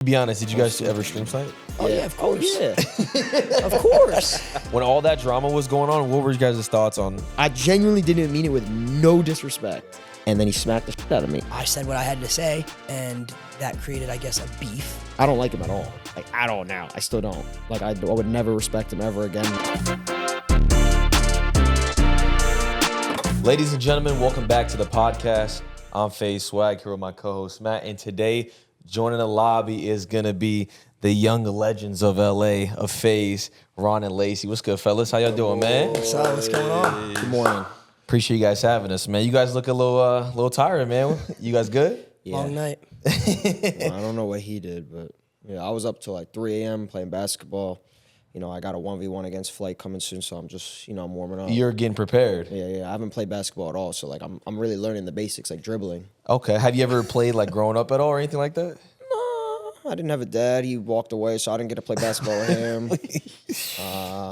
Be honest, did you guys ever stream Snipe? Oh yeah, of course. Yeah. Of course. When all that drama was going on, what were you guys' thoughts on? I genuinely didn't mean it with no disrespect. And then he smacked the shit out of me. I said what I had to say, and that created, I guess, a beef. I don't like him at all. Like, at all now. I still don't. Like, I would never respect him ever again. Ladies and gentlemen, welcome back to the podcast. I'm FaZe Swagg here with my co-host Matt, and today joining the lobby is gonna be the young legends of LA of FaZe, Ron and Lacy. What's good, fellas? How y'all doing, man? What's up? What's going on? Good morning. Appreciate you guys having us, man. You guys look a little tired, man. You guys good? Yeah. Long night. Well, I don't know what he did, but yeah, I was up till like 3 a.m. playing basketball. You know, I got a 1v1 against Flight coming soon, so I'm just, I'm warming up. You're getting prepared. Yeah. I haven't played basketball at all, so like I'm really learning the basics, like dribbling. Okay. Have you ever played like growing up at all or anything like that? I didn't have a dad. He walked away, so I didn't get to play basketball with him.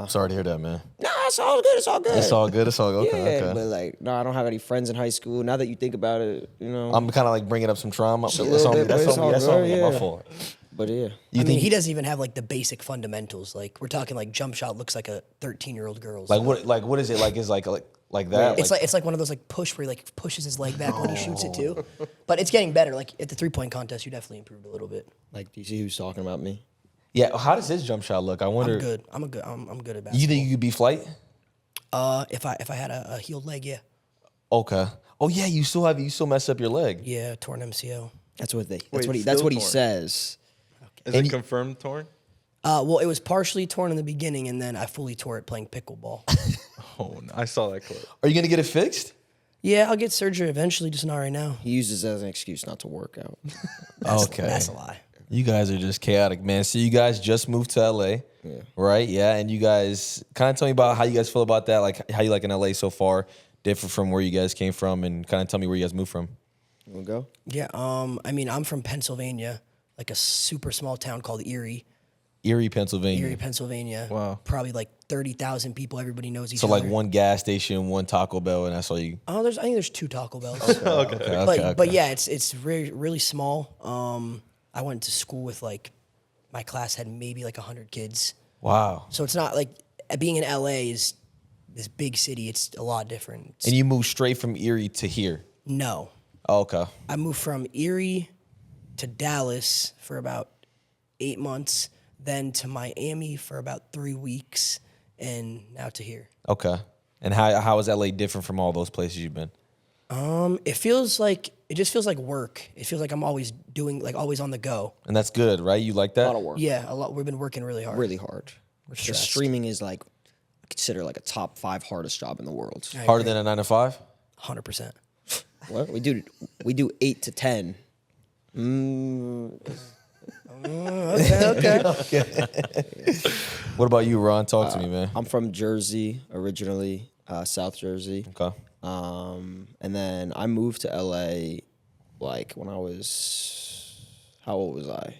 Sorry to hear that, man. Nah, it's all good. It's all good. It's all good. It's all good. Okay, Yeah, okay. but like, no, I don't have any friends in high school. Now that you think about it, I'm kind of like bringing up some trauma. a little bit, but it's all That's good, my yeah. fault. But yeah. You I mean, think he doesn't even have like the basic fundamentals. Like we're talking like jump shot looks like a 13-year-old girl's. like what? Like what is it? Like is like that? It's like one of those like push where he like pushes his leg back when he shoots it too. But it's getting better. Like at the 3-point contest, you definitely improved a little bit. Like, do you see who's talking about me? Yeah. How does his jump shot look? I wonder. I'm good. I'm good at basketball. You think you could be Flight? If I had a healed leg, yeah. Okay. Oh yeah, you still mess up your leg. Yeah, torn MCL. That's what he still torn? says. Is it confirmed torn? Well, it was partially torn in the beginning, and then I fully tore it playing pickleball. Oh, no, I saw that clip. Are you gonna get it fixed? Yeah, I'll get surgery eventually, just not right now. He uses it as an excuse not to work out. Okay. That's a lie. You guys are just chaotic, man. So you guys just moved to LA, right? Yeah, and you guys kind of tell me about how you guys feel about that, like how you like in LA so far, different from where you guys came from, and kind of tell me where you guys moved from. You wanna go? Yeah, I mean, I'm from Pennsylvania, like a super small town called Erie. Erie, Pennsylvania. Erie, Pennsylvania. Wow. Probably like 30,000 people. Everybody knows each So other. like one gas station, one Taco Bell, and that's all you. Oh, I think there's 2 Taco Bells. Okay. But yeah, it's really small. I went to school with like my class had maybe like 100 kids. Wow. So it's not like being in LA is this big city. It's a lot different. And you moved straight from Erie to here. No, Oh, okay. I moved from Erie to Dallas for about 8 months, then to Miami for about 3 weeks, and now to here. Okay. And how is LA different from all those places you've been? It just feels like work. It feels like I'm always doing, like always on the go. And that's good, right? You like that? A lot of work. Yeah, a lot. We've been working really hard. Really hard. The stressed. streaming is like, I consider like a top 5 hardest job in the world. Harder than a 9 to 5? 100%. What? We do 8 to 10. Okay. What about you, Ron? Talk to me, man. I'm from Jersey originally, South Jersey. Okay. And then I moved to LA like when I was, how old was I?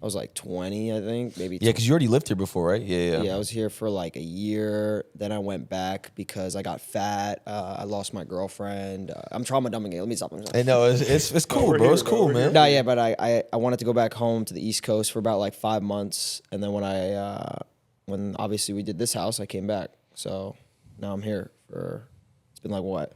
I was like 20, I think, maybe. Yeah, because you already lived here before, right? Yeah. Yeah, I was here for like a year. Then I went back because I got fat. I lost my girlfriend. I'm trauma dumping it. Let me stop. I know it's cool, bro. It's cool, man. No, yeah, but I wanted to go back home to the East Coast for about like 5 months, and then when obviously we did this house, I came back. So now I'm here for. It's been like what,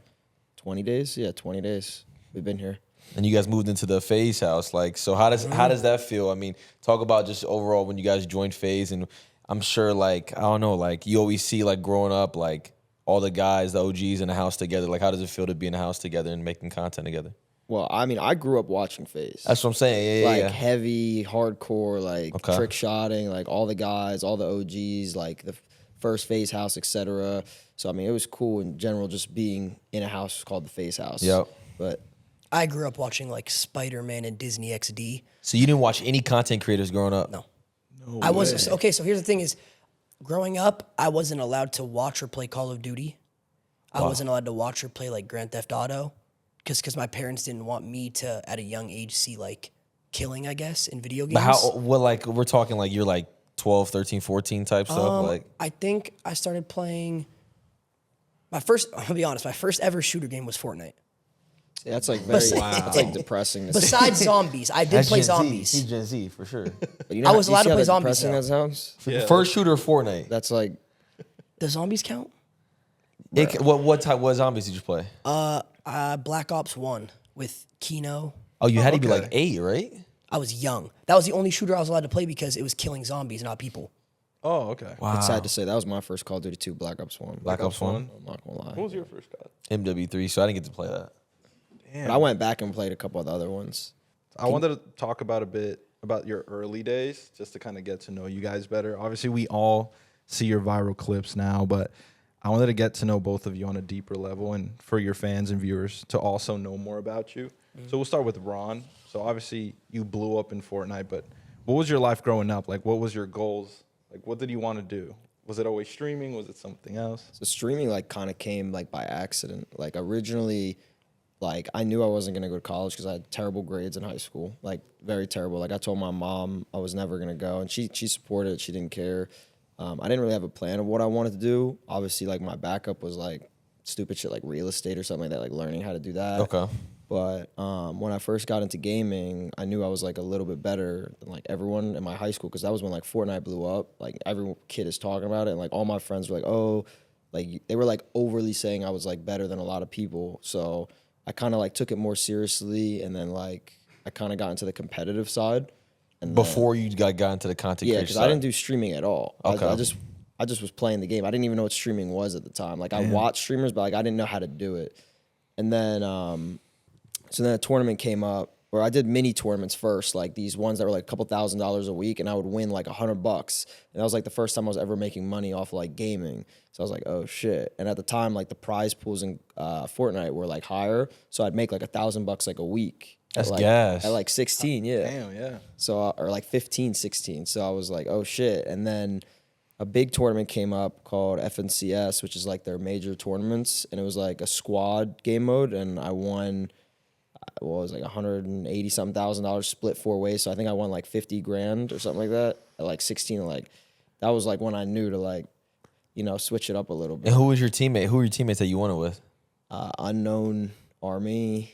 20 days? Yeah, 20 days. We've been here. And you guys moved into the FaZe House, like, so how does that feel? I mean, talk about just overall when you guys joined FaZe, and I'm sure, like, I don't know, like, you always see, like, growing up, like, all the guys, the OGs in the house together. Like, how does it feel to be in the house together and making content together? Well, I mean, I grew up watching FaZe. That's what I'm saying. Yeah, Like heavy, hardcore, like Okay. trick shotting, like all the guys, all the OGs, like the first FaZe House, etc. So I mean, it was cool in general just being in a house called the FaZe House. Yep. But I grew up watching like Spider-Man and Disney XD. So you didn't watch any content creators growing up? No. I wasn't. Okay, so here's the thing is, growing up, I wasn't allowed to watch or play Call of Duty. I wasn't allowed to watch or play like Grand Theft Auto because my parents didn't want me to, at a young age, see like killing, I guess, in video games. But like, we're talking like you're like 12, 13, 14 type stuff? Like, I think I started playing, I'm gonna be honest, my first ever shooter game was Fortnite. That's like very. That's like depressing. To say. Besides zombies, I did That's play Jynxzi. zombies. He's Jynxzi for sure. But you know I was you allowed see to how play zombies, depressing though. that sounds. Yeah. First shooter Fortnite. That's like The zombies count? What zombies did you play? Black Ops 1 with Kino. Oh, you had to be okay. like 8, right? I was young. That was the only shooter I was allowed to play because it was killing zombies, not people. Oh, okay. Wow. it's sad to say that was my first Call of Duty 2, Black Ops 1. Black Ops 1, I'm not gonna lie. What was your first COD? MW3. So I didn't get to play that. But I went back and played a couple of the other ones. I wanted to talk about a bit about your early days, just to kind of get to know you guys better. Obviously, we all see your viral clips now, but I wanted to get to know both of you on a deeper level, and for your fans and viewers to also know more about you. So we'll start with Ron. So obviously, you blew up in Fortnite, but what was your life growing up? Like, what was your goals? Like, what did you want to do? Was it always streaming? Was it something else? So streaming like kind of came like by accident. Like originally, like I knew I wasn't gonna go to college because I had terrible grades in high school, like very terrible. Like I told my mom I was never gonna go, and she supported it. She didn't care. I didn't really have a plan of what I wanted to do. Obviously, like my backup was like stupid shit like real estate or something like that, like learning how to do that. Okay. But when I first got into gaming, I knew I was like a little bit better than like everyone in my high school because that was when like Fortnite blew up. Like every kid is talking about it, and like all my friends were like, "Oh," like they were like overly saying I was like better than a lot of people. So I kind of like took it more seriously, and then like I kind of got into the competitive side. And Before you got into the content yeah, creation because side. I didn't do streaming at all. Okay. I just was playing the game. I didn't even know what streaming was at the time. Like I watched streamers, but like I didn't know how to do it. And then so then a tournament came up where I did mini tournaments first, like these ones that were like a couple $1,000s a week, and I would win like $100. And that was like the first time I was ever making money off like gaming. So I was like, oh shit. And at the time, like the prize pools in Fortnite were like higher, so I'd make like $1,000 like a week. That's like, gas. At like 16, yeah. Damn, yeah. So or like 15, 16. So I was like, oh shit. And then a big tournament came up called FNCS, which is like their major tournaments, and it was like a squad game mode, and I won. What was like $180 something thousand split 4 ways. So I think I won like 50 grand or something like that at like 16. Like that was like when I knew to like, you know, switch it up a little bit. And who was your teammate? Who were your teammates that you won it with? Unknown Army,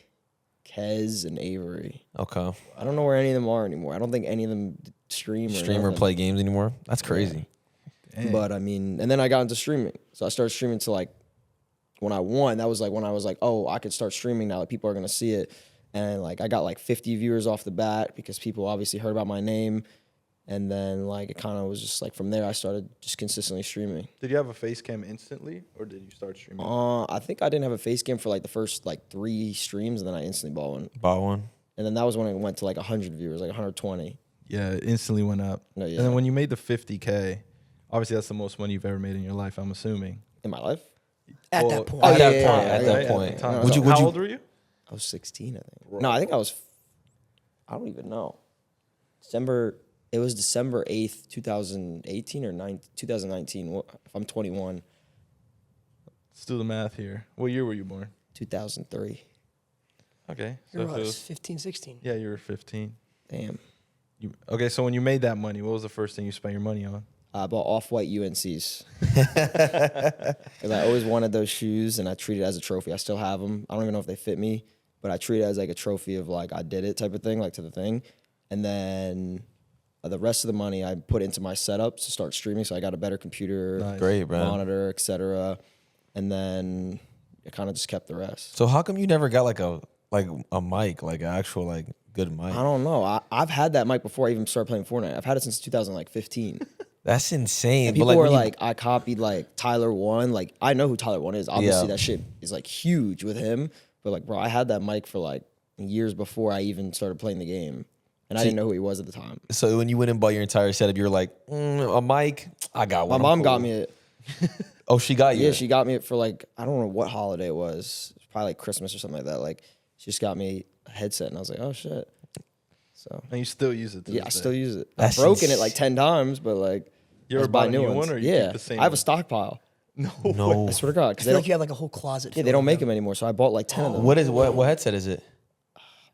Kez, and Avery. Okay. I don't know where any of them are anymore. I don't think any of them stream or nothing. play games anymore? That's crazy. But I mean, and then I got into streaming. So I started streaming to like, when I won, that was like when I was like, oh, I could start streaming now. Like people are gonna see it. And like I got like 50 viewers off the bat because people obviously heard about my name. And then like it kind of was just like from there I started just consistently streaming. Did you have a face cam instantly, or did you start streaming? I think I didn't have a face cam for like the first like 3 streams, and then I instantly bought one. Bought one. And then that was when it went to like 100 viewers, like 120. Yeah, it instantly went up. No, yeah. And then when you made the 50K, obviously that's the most money you've ever made in your life, I'm assuming. In my life? At Well, that point. At that yeah, point. yeah, At yeah, that yeah. point. Time. Would you? How old were you? I was 16, I think. No, I think I was, I don't even know. It was December 8th, 2018 or 2019. If I'm 21, Let's do the math here. What year were you born? 2003. Okay. So You're if it right, was, 15, 16. yeah, you were 15. Damn. Okay, so when you made that money, what was the first thing you spent your money on? I bought off-white UNCs. Because I always wanted those shoes, and I treat it as a trophy. I still have them. I don't even know if they fit me, but I treat it as like a trophy of like I did it type of thing, like to the thing. And then the rest of the money I put into my setup to start streaming. So I got a better computer, Nice. Great, bro. monitor, etc. And then I kind of just kept the rest. So how come you never got like a mic, like an actual like good mic? I don't know. I've had that mic before I even started playing Fortnite. I've had it since 2015. That's insane. And But people were when you- like, I copied like Tyler One. Like I know who Tyler One is. Obviously, Yeah. that shit is like huge with him. But like, bro, I had that mic for like years before I even started playing the game, and I didn't know who he was at the time. so when you went and bought your entire setup, you were like, a mic? I got My one. mom I'm got cool." me it. Oh, she got you. Yeah, she got me it for like I don't know what holiday it was. It was probably like Christmas or something like that. Like she just got me a headset, and I was like, oh shit. So And you still use it to yeah, I this still day. use it. That's I've broken it like 10 times, but like You I ever just buy bought a new ones. one, or you yeah, keep the same I have one? a stockpile. No. I swear to God, I because feel like you have like a whole closet. yeah, they don't make them anymore. So I bought like 10 of them. What headset is it?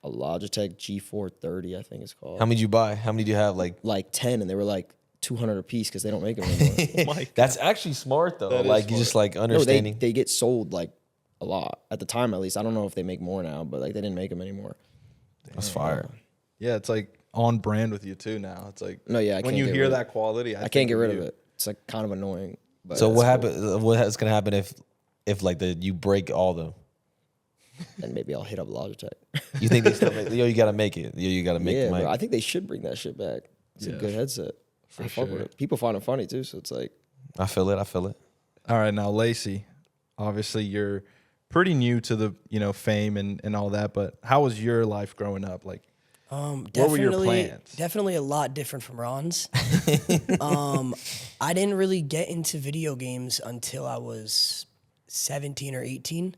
A Logitech G430, I think it's called. How many did you buy? How many do you have? Like 10, and they were like 200 a piece because they don't make them anymore. that's actually smart though. That is Like you just like No, understanding. they get sold like a lot at the time, at least. I don't know if they make more now, but like they didn't make them anymore. That's fire. Yeah, it's like on brand with you too now. It's like No, yeah, I when can't you get hear rid of that quality, I can't get rid of it. It's like kind of annoying. But So it's what cool. happen? What's gonna happen if like you break all of them? Then maybe I'll hit up Logitech. You think they still make? Yo, you gotta make it. Yo, you gotta make Yeah, the mic. bro, I think they should bring that shit back. It's a good headset. I fuck with sure. it. People find it funny too, so it's like I feel it. I feel it. All right, now Lacy, obviously you're pretty new to the fame and all that, but how was your life growing up? Like, what were your plans? Definitely a lot different from Ron's. I didn't really get into video games until I was 17 or 18.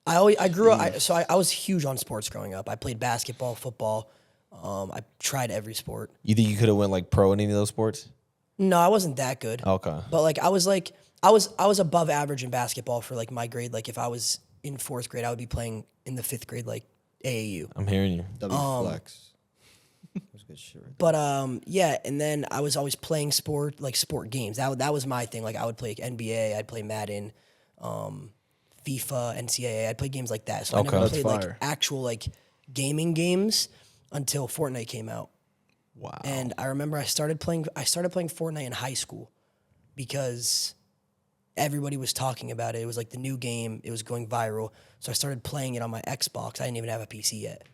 I grew up, so I was huge on sports growing up. I played basketball, football. I tried every sport. You think you could have went like pro in any of those sports? No, I wasn't that good. Okay. But I was above average in basketball for like my grade. Like if I was in 4th grade, I would be playing in the 5th grade, like AAU. I'm hearing you. W flex. That's good shit right But yeah, and then I was always playing sport games. That was my thing. Like I would play NBA, I'd play Madden, FIFA, NCAA. I'd play games like that. So I never That's played like fire. actual like gaming games until Fortnite came out. Wow. And I remember I started playing Fortnite in high school because everybody was talking about it. It was like the new game. It was going viral. So I started playing it on my Xbox. I didn't even have a PC yet.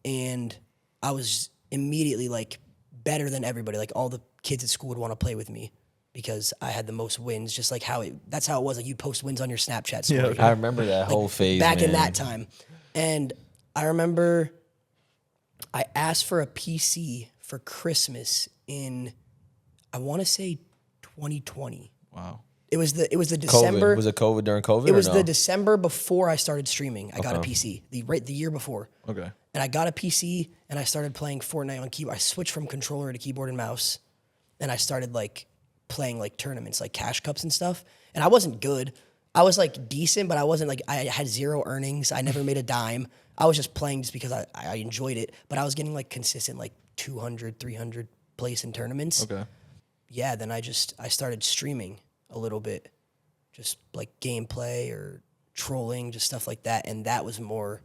And I was immediately like better than everybody. Like all the kids at school would want to play with me because I had the most wins, just like that's how it was. Like you'd post wins on your Snapchat story. I remember that whole phase Back in man. that time. And I remember I asked for a PC for Christmas in, I want to say 2020. Wow. It was the COVID. December. Was it COVID during COVID? It was or no? the December before I started streaming. I got a PC the year before. Okay. And I got a PC and I started playing Fortnite on keyboard. I switched from controller to keyboard and mouse, and I started like playing like tournaments, like cash cups and stuff. And I wasn't good. I was like decent, but I wasn't like, I had zero earnings. I never made a dime. I was just playing just because I enjoyed it. But I was getting like consistent like 200, 300 place in tournaments. Okay. Yeah, then I started streaming a little bit, just like gameplay or trolling, just stuff like that. And that was more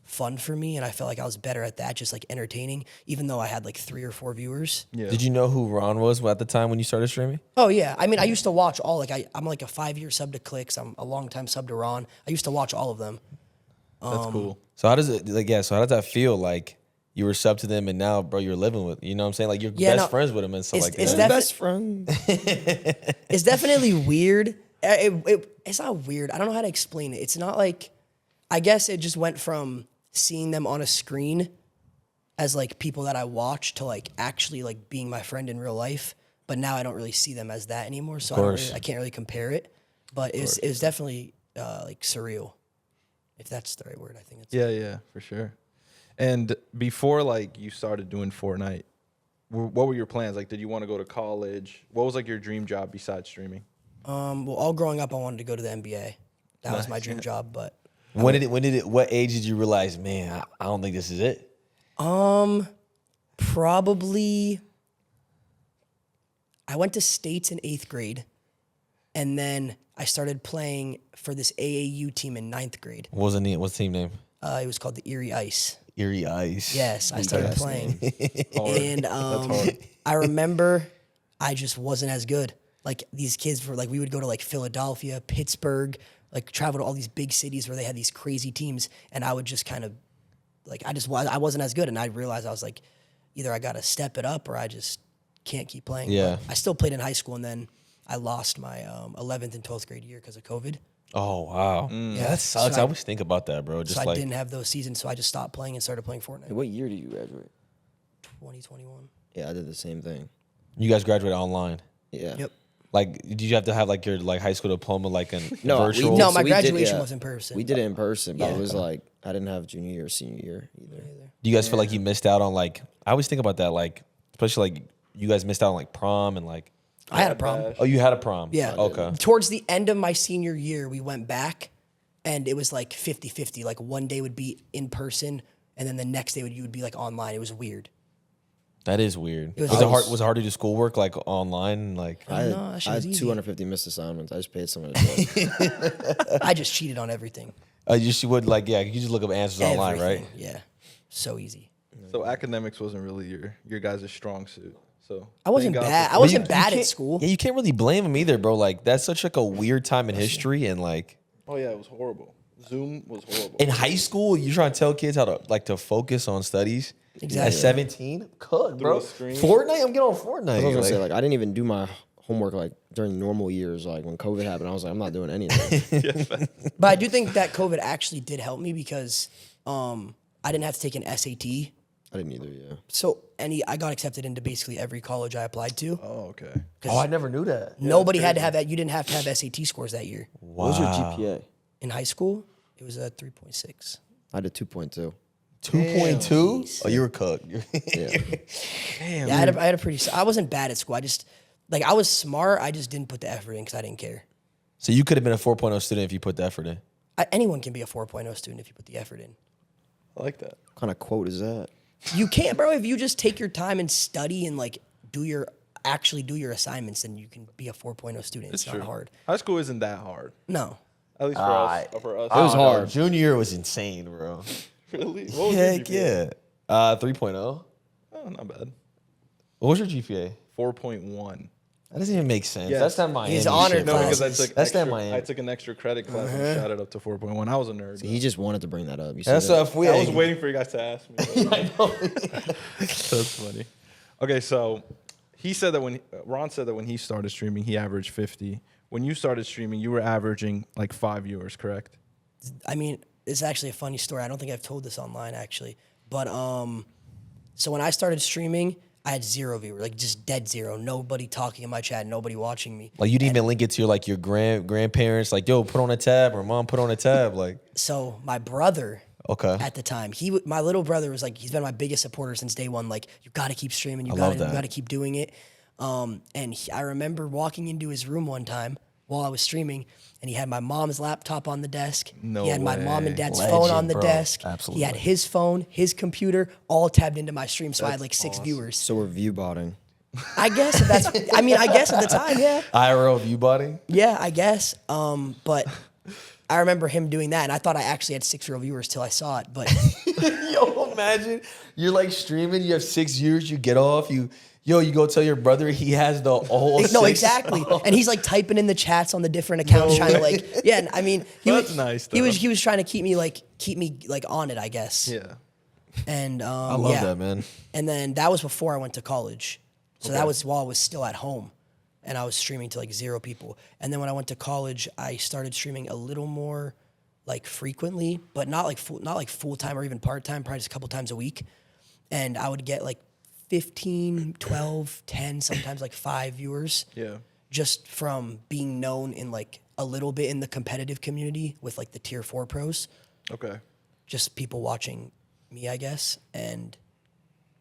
fun for me. And I felt like I was better at that, just like entertaining, even though I had like 3 or 4 viewers. Yeah. Did you know who Ron was at the time when you started streaming? Oh, yeah. I mean, I used to watch all, like, I'm like a 5-year sub to Clix. I'm a long-time sub to Ron. I used to watch all of them. That's cool. So how does it so how does that feel like you were sub to them and now bro you're living with, you know what I'm saying? Like you're best friends with them and stuff like it's that. best friend. It's definitely weird. It's not weird. I don't know how to explain it. It's not like, I guess it just went from seeing them on a screen as like people that I watch to like actually like being my friend in real life. But now I don't really see them as that anymore. So I can't really compare it. But it was definitely like surreal, if that's the right word. I think it's Yeah, for sure. And before like you started doing Fortnite, what were your plans? Like, did you want to go to college? What was like your dream job besides streaming? Well, all growing up, I wanted to go to the NBA. That was my dream job. But What age did you realize, man, I don't think this is it? probably I went to States in 8th grade, and then I started playing for this AAU team in 9th grade. What's the team name? It was called the Erie Ice. Erie Ice. Yes, I started playing. And I remember I just wasn't as good. Like these kids were like, we would go to like Philadelphia, Pittsburgh, like travel to all these big cities where they had these crazy teams. And I would just kind of like, I wasn't as good. And I realized I was like, either I got to step it up or I just can't keep playing. Yeah. But I still played in high school, and then I lost my 11th and 12th grade year because of COVID. Oh wow. Yeah, that sucks. So I always think about that, bro. Just So I like didn't have those seasons, so I just stopped playing and started playing Fortnite. What year did you graduate? 2021. Yeah, I did the same thing. you guys graduated online. Yeah. Yep. Like, did you have to have like your like high school diploma like in No, virtual? No, So my we did- graduation yeah. was in person. We did it in person, but Yeah. it was like I didn't have junior year or senior year either. Do you guys feel like you missed out on like? I always think about that, like especially like you guys missed out on like prom and like. I had a problem. Oh, you had a prom. Yeah. Okay. Towards the end of my senior year, we went back, and it was like 50-50. Like one day would be in person, and then the next day you would be like online. It was weird. That is weird. was- Was it hard? Was it hard to do schoolwork like online? Like I had, No, that shit I was had easy. 250 missed assignments. I just paid someone to do it. I just cheated on everything. you would like you just look up answers online, right? Everything. Yeah, so easy. So academics wasn't really your guys' strong suit. So I wasn't thank God bad. for- I wasn't You bad at can't- school. Yeah, you can't really blame them either, bro. Like that's such like a weird time in history, and like Oh yeah, it was horrible. Zoom was horrible. in high school, you're trying to tell kids how to focus on studies. Exactly. At 17, cook, bro. a screen. Fortnite, I'm getting on Fortnite. I was gonna Like, say, like, I didn't even do my homework like during normal years. Like when COVID happened, I was like, I'm not doing anything. But I do think that COVID actually did help me because I didn't have to take an SAT. I didn't either. Yeah. So I got accepted into basically every college I applied to. Oh okay. oh, I never knew that. Nobody had to have that. You didn't have to have SAT scores that year. Wow. What was your GPA? In high school, it was a 3.6. I did 2.2. 2.2? Oh, you were cooked. Yeah. Yeah, I had a pretty. I wasn't bad at school. I just I was smart. I just didn't put the effort in because I didn't care. So you could have been a 4.0 student if you put the effort in. Anyone can be a 4.0 student if you put the effort in. I like that. What kind of quote is that? You can't, bro. If you just take your time and study and like actually do your assignments, then you can be a 4.0 student. It's not hard. High school isn't that hard. No. At least for us. For us. It was hard. Junior year was insane, bro. Really? What was your Heck GPA? yeah. 3.0. Oh, not bad. What was your GPA? 4.1. That doesn't even make sense. Yes. That's not Miami. He's honored shit, No, bro. because I Classes. took That's not extra, Miami. I took an extra credit class and shot it up to 4.1. I was a nerd. He just wanted to bring that up. You see That's that? if we. I was waiting for you guys to ask me. I know. That's funny. Okay, so he said that Ron said that when he started streaming, he averaged 50. When you started streaming, you were averaging like 5 viewers, correct? I mean, it's actually a funny story. I don't think I've told this online actually. But so when I started streaming, I had 0 viewers, like just dead 0. Nobody talking in my chat, nobody watching me. Like you didn't even link it to your grandparents. Like, yo, put on a tab, or mom put on a tab. Like, So my brother okay. at the time, my little brother was like, he's been my biggest supporter since day one. Like, you got to keep streaming. You love got that. to keep doing it. I remember walking into his room one time while I was streaming, and he had my mom's laptop on the desk. No He had my mom and way. dad's Legend, phone on the bro. desk. Absolutely. He had his phone, his computer, all tabbed into my stream. So I had like 6 viewers. So we're view botting. I guess if that's. I guess at the time, yeah, IRL view botting. yeah, I guess. But I remember him doing that, and I thought I actually had 6 real viewers till I saw it. But Yo, imagine you're like streaming. You have 6 viewers. You get off. You go tell your brother he has the whole. no, 6. exactly. And he's like typing in the chats on the different accounts, trying to like, yeah. And I mean, That's nice, He was though. trying to keep me like on it, I guess. Yeah. And I love yeah. that, man. And then that was before I went to college. So that was while I was still at home, and I was streaming to like 0 people. And then when I went to college, I started streaming a little more like frequently, but not like full time or even part time, probably just a couple times a week. And I would get like 15, 12, 10, sometimes like 5 viewers. Yeah. Just from being known in like a little bit in the competitive community with like the tier 4 pros. Okay. Just people watching me, I guess. And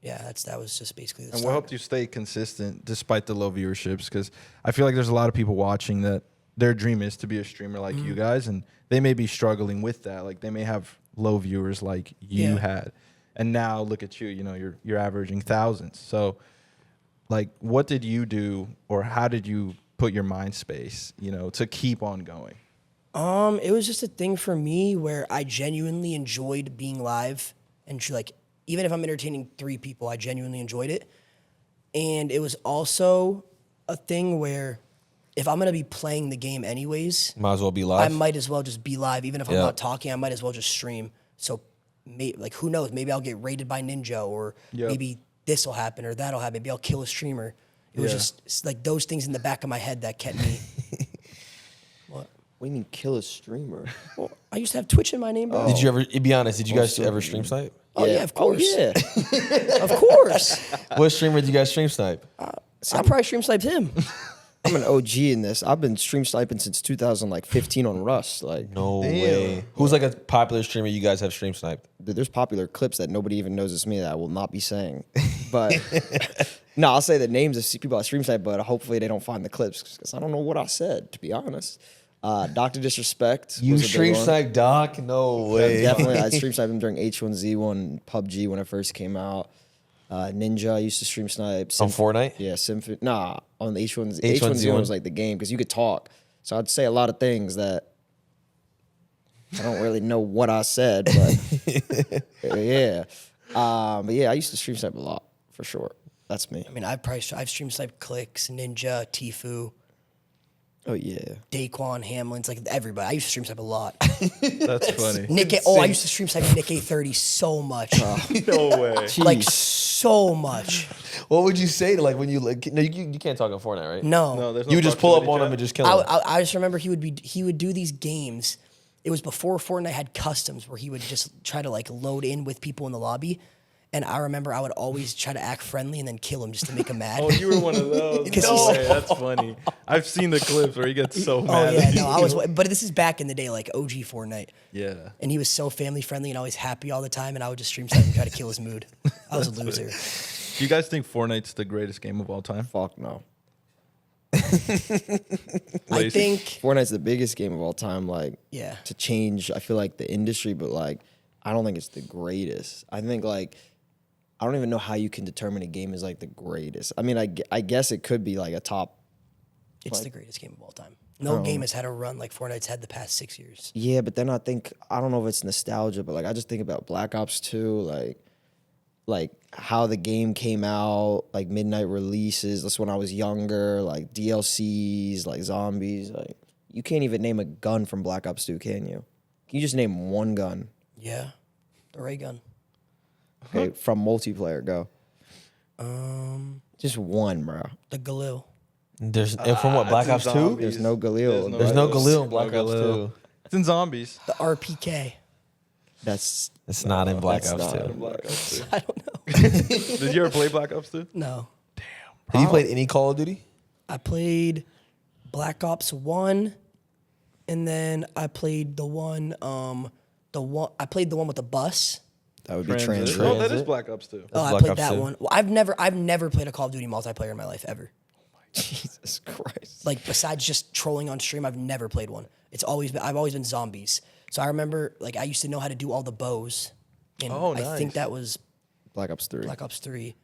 yeah, that was just basically the And what start. helped you stay consistent despite the low viewerships? Because I feel like there's a lot of people watching that their dream is to be a streamer like you guys, and they may be struggling with that. Like they may have low viewers like you Yeah. had, and now look at you. You know, you're averaging thousands. So, like, what did you do, or how did you put your mind space, to keep on going? It was just a thing for me where I genuinely enjoyed being live and like even if I'm entertaining 3 people, I genuinely enjoyed it. And it was also a thing where if I'm gonna be playing the game anyways, Might as well be I live. might as well just be live. Even if I'm Yeah. not talking, I might as well just stream. So like who knows? Maybe I'll get raided by Ninja, or Yep. maybe this will happen or that'll happen. Maybe I'll kill a streamer. It was Yeah. just it's like those things in the back of my head that kept me. What do you mean kill a streamer? Well, I used to have Twitch in my name, bro. Did you ever? Be honest. Did you guys so ever stream snipe? Oh yeah, of course. Oh, yeah. Of course. What streamer did you guys stream snipe? I probably stream sniped him. I'm an OG in this. I've been stream sniping since 2015 on Rust. Like, No way. Who's like a popular streamer you guys have stream sniped? there's popular clips that nobody even knows it's me that I will not be saying. But no, I'll say the names of people I stream snipe, but hopefully they don't find the clips because I don't know what I said, to be honest. Dr. Disrespect. You was a big stream one. snipe Doc? No way. Definitely, I stream sniped him during H1Z1, PUBG when it first came out. Ninja, I used to stream Snipe. On Fortnite? Yeah, Symphony. Nah, on the H1Z. H1Z1 H1Z1 was like the game because you could talk. So I'd say a lot of things that I don't really know what I said, but yeah. But yeah, I used to stream Snipe a lot for sure. That's me. I mean, I've streamed Snipe, Clix, Ninja, Tfue, Oh yeah. Daquan, Hamlin's, like everybody. I used to stream Snipe a lot. That's funny. I used to stream Snipe Nick A30 so much. No way. Like so much. What would you say to like when you like? No, you can't talk on Fortnite, right? No. No, there's no You would just pull up proximity on him chat. and just kill him. I just remember he would do these games. It was before Fortnite had customs where he would just try to like load in with people in the lobby. And I remember I would always try to act friendly and then kill him just to make him mad. Oh, you were one of those. Because No he's- way, that's funny. I've seen the clips where he gets so Oh mad. yeah, at no, you. I was. But this is back in the day, like OG Fortnite. Yeah. And he was so family friendly and always happy all the time. And I would just stream Snipe and try to kill his mood. I was a loser. Do you guys think Fortnite's the greatest game of all time? Fuck no. I Lacy? think. Fortnite's the biggest game of all time. Like, Yeah. to change, I feel like the industry, but like, I don't think it's the greatest. I think like, I don't even know how you can determine a game is like the greatest. I mean, I guess it could be like a top. It's the greatest game of all time. No game has had a run like Fortnite's had the past 6 years. Yeah, but then I don't know if it's nostalgia, but like I just think about Black Ops 2, like how the game came out, like midnight releases. That's when I was younger, like DLCs, like zombies. Like you can't even name a gun from Black Ops 2, can you? Can you just name one gun? Yeah. The ray gun. Okay, from multiplayer, go. Just one, bro. The Galil. There's and from what Black it's Ops in 2? zombies. There's no Galil. There's no Galil. Galil in Black No Ops Galil. 2. It's in zombies. The RPK. That's It's not in Black that's Ops not 2. in Black Ops 2. I don't know. Did you ever play Black Ops 2? No. Have you played any Call of Duty? I played Black Ops 1 and then I played the one I played the one with the bus. that would be Transit. Transit. Oh, that is Transit. Black Ops 2. Oh, I Black played Ops that 2. one. Well, I've never played a Call of Duty multiplayer in my life ever. Jesus Christ. Like besides just trolling on stream, I've never played one. I've always been zombies. So I remember like I used to know how to do all the bows. And Oh, I think nice. that was Black Ops 3. Black Ops 3.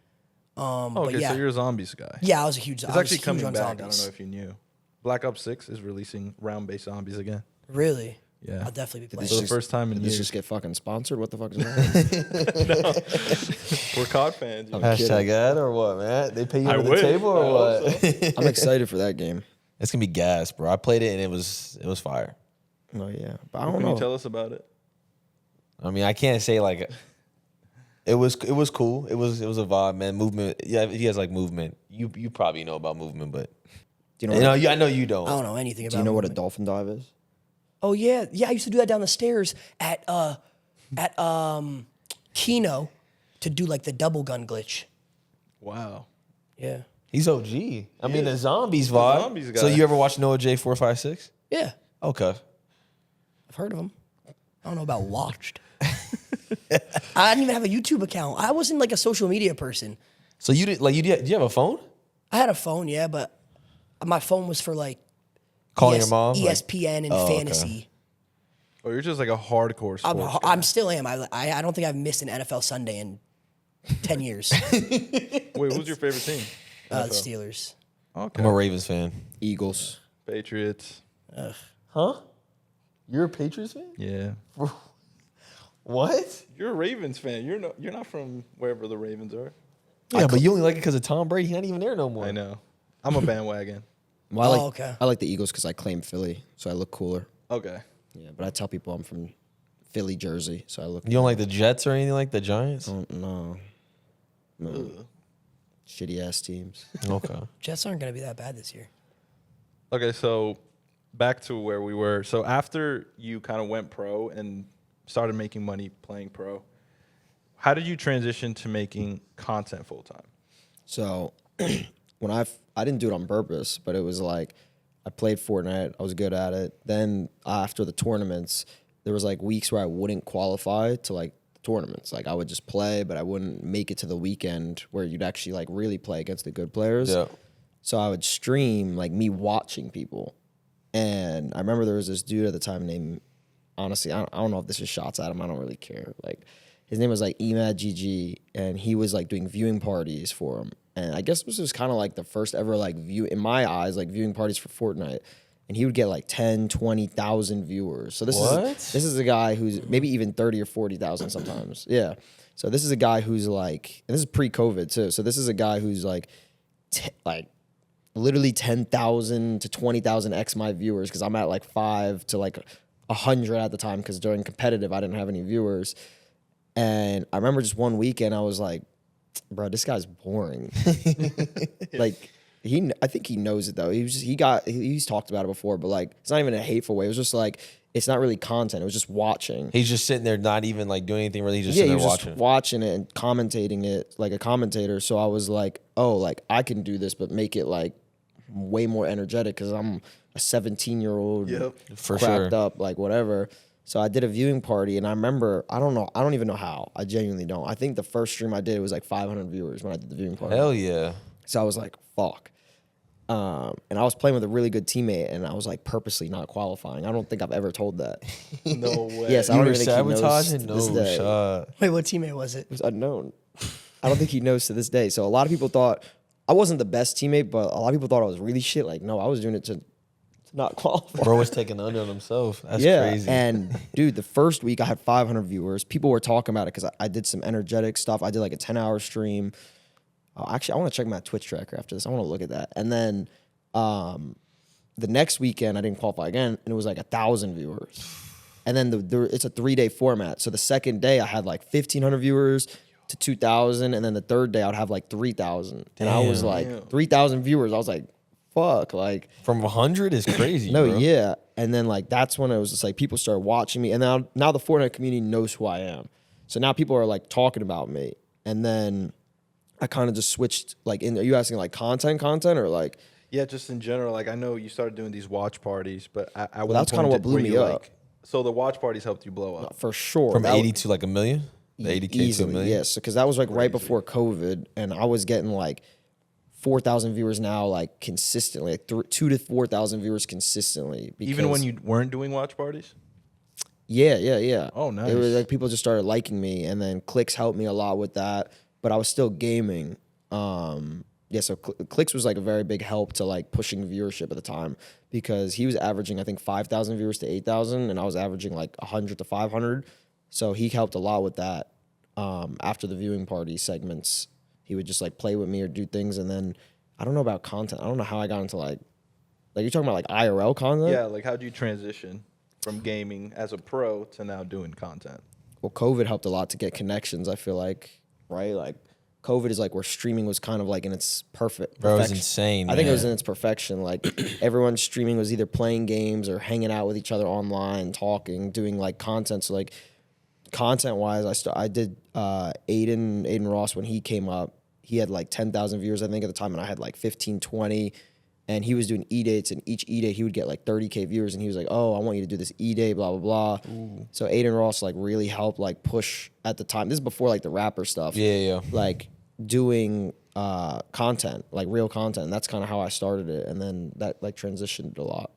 Oh, but okay, yeah. so you're a zombies guy. Yeah, I was a huge It's I was actually huge coming on back. zombies. I don't know if you knew. Black Ops 6 is releasing round-based zombies again. Really? Yeah. I'll definitely be Did playing. this For the first time in Did this years. just get fucking sponsored? What the fuck is going on? We're COD fans. You know? Hashtag ad or what, man? They pay you I under the wish. table I or hope what? I'm excited for that game. It's gonna be gas, bro. I played it and it was fire. Oh yeah, but I Can don't you know. tell us about it? I mean, I can't say like it was cool. It was a vibe, man. Movement. Yeah, if you guys like movement, you probably know about movement, but Do you know? What, I know you don't. I don't know anything about do you know what a movement. dolphin dive is? Oh yeah. Yeah, I used to do that down the stairs at Kino to do like the double gun glitch. Wow. Yeah. He's OG. I mean, the zombies vibe. zombies So guy. you ever watch Noah J 456? Yeah. Okay. I've heard of him. I don't know about watched. I didn't even have a YouTube account. I wasn't like a social media person. So you did like did you have a phone? I had a phone, yeah, but my phone was for like Calling your mom? Like- ESPN and okay. fantasy. Oh, you're just like a hardcore sports guy. I'm still am. I don't think I've missed an NFL Sunday in 10 years. Wait, who's your favorite team? The Steelers. Okay. I'm a Ravens fan. Eagles. Patriots. Huh? You're a Patriots fan? Yeah. What? You're a Ravens fan. You're not from wherever the Ravens are. Yeah, but you only like it because of Tom Brady. He's not even there no more. I know. I'm a bandwagon. Well, I like, okay. I like the Eagles because I claim Philly, so I look cooler. Okay. Yeah, but I tell people I'm from Philly, Jersey, so I look. You don't like the Jets or anything like the Giants? No. Shitty ass teams. Okay. Jets aren't going to be that bad this year. Okay, so back to where we were. So after you kind of went pro and started making money playing pro, how did you transition to making content full time? So when I didn't do it on purpose, but it was like I played Fortnite. I was good at it. Then after the tournaments, there was like weeks where I wouldn't qualify to like the tournaments. Like I would just play, but I wouldn't make it to the weekend where you'd actually like really play against the good players. Yeah. So I would stream like me watching people. And I remember there was this dude at the time named, honestly, I don't know if this is shots at him. I don't really care. Like his name was like Emad GG, and he was like doing viewing parties for him. And I guess this was kind of like the first ever like in my eyes, like viewing parties for Fortnite. And he would get like 10, 20,000 viewers. So this is a guy who's maybe even 30 or 40,000 sometimes. Yeah. So this is a guy who's like, and this is pre-COVID too. So this is a guy who's like literally 10,000 to 20,000 x my viewers, because I'm at like 5 to like 100 at the time, because during competitive I didn't have any viewers. And I remember just one weekend I was like, bro, this guy's boring. Like, I think he knows it though. He's talked about it before, but like, it's not even a hateful way. It was just like, it's not really content. It was just watching. He's just sitting there, not even like doing anything really. He's just yeah, sitting he there was watching. just watching it and commentating it like a commentator. So I was like, oh, like I can do this, but make it like way more energetic, because I'm a 17-year-old, for cracked sure. up, like whatever. So I did a viewing party, and I remember, I don't even know how. I genuinely don't. I think the first stream I did, it was like 500 viewers when I did the viewing party. Hell yeah. So I was like, fuck. And I was playing with a really good teammate, and I was like purposely not qualifying. I don't think I've ever told that. No way. Yes, I You don't were even think he knows sabotaging? to No this day. shot. Wait, what teammate was it? It was unknown. I don't think he knows to this day. So a lot of people thought I wasn't the best teammate, but a lot of people thought I was really shit. Like, no, I was doing it to not qualify. Bro was taking under on himself. That's Yeah, crazy. and dude, the first week I had 500 viewers. People were talking about it because I did some energetic stuff. I did like a 10-hour stream. Actually, I want to check my Twitch tracker after this. I want to look at that. And then the next weekend I didn't qualify again, and it was like 1,000 viewers. And then it's a 3-day format. So the second day I had like 1,500 viewers to 2,000, and then the third day I'd have like 3,000. And I was like 3,000 viewers. I was like, fuck, like From 100 is crazy. no, bro. yeah. And then like that's when it was just like people started watching me, and now the Fortnite community knows who I am. So now people are like talking about me, and then I kind of just switched. Like, are you asking like content, or like? Yeah, just in general. Like, I know you started doing these watch parties, but Well, that's kind of what blew me up. So the watch parties helped you blow up. For sure. From That 80 to like a million? The 80K to a easily, million? yes. Because that was like right before COVID, and I was getting like 4,000 viewers now, like consistently, like 2,000 to 4,000 viewers consistently. Even when because- you weren't doing watch parties? Yeah. Oh, nice. It was like people just started liking me, and then Clix helped me a lot with that. But I was still gaming. So Clix was like a very big help to like pushing viewership at the time, because he was averaging I think 5,000 viewers to 8,000, and I was averaging like 100 to 500. So he helped a lot with that. After the viewing party segments, he would just like play with me or do things, and then I don't know about content. I don't know how I got into like you're talking about like IRL content. Yeah, like how'd you transition from gaming as a pro to now doing content? Well, COVID helped a lot to get connections, I feel like, right? Like, COVID is like where streaming was kind of like in its perfect. Bro, it was perfection. insane, I think it was man. in its perfection. Like, everyone streaming was either playing games or hanging out with each other online, talking, doing like content. So, like, content-wise, I did Aiden Ross when he came up. He had like 10,000 viewers, I think, at the time, and I had like 15, 20. And he was doing E-dates, and each E-date he would get like 30K viewers, and he was like, oh, I want you to do this E-date, blah, blah, blah. Ooh. So Aiden Ross like really helped like push at the time. This is before like the rapper stuff. Yeah. Like doing content, like real content. And that's kind of how I started it. And then that like transitioned a lot.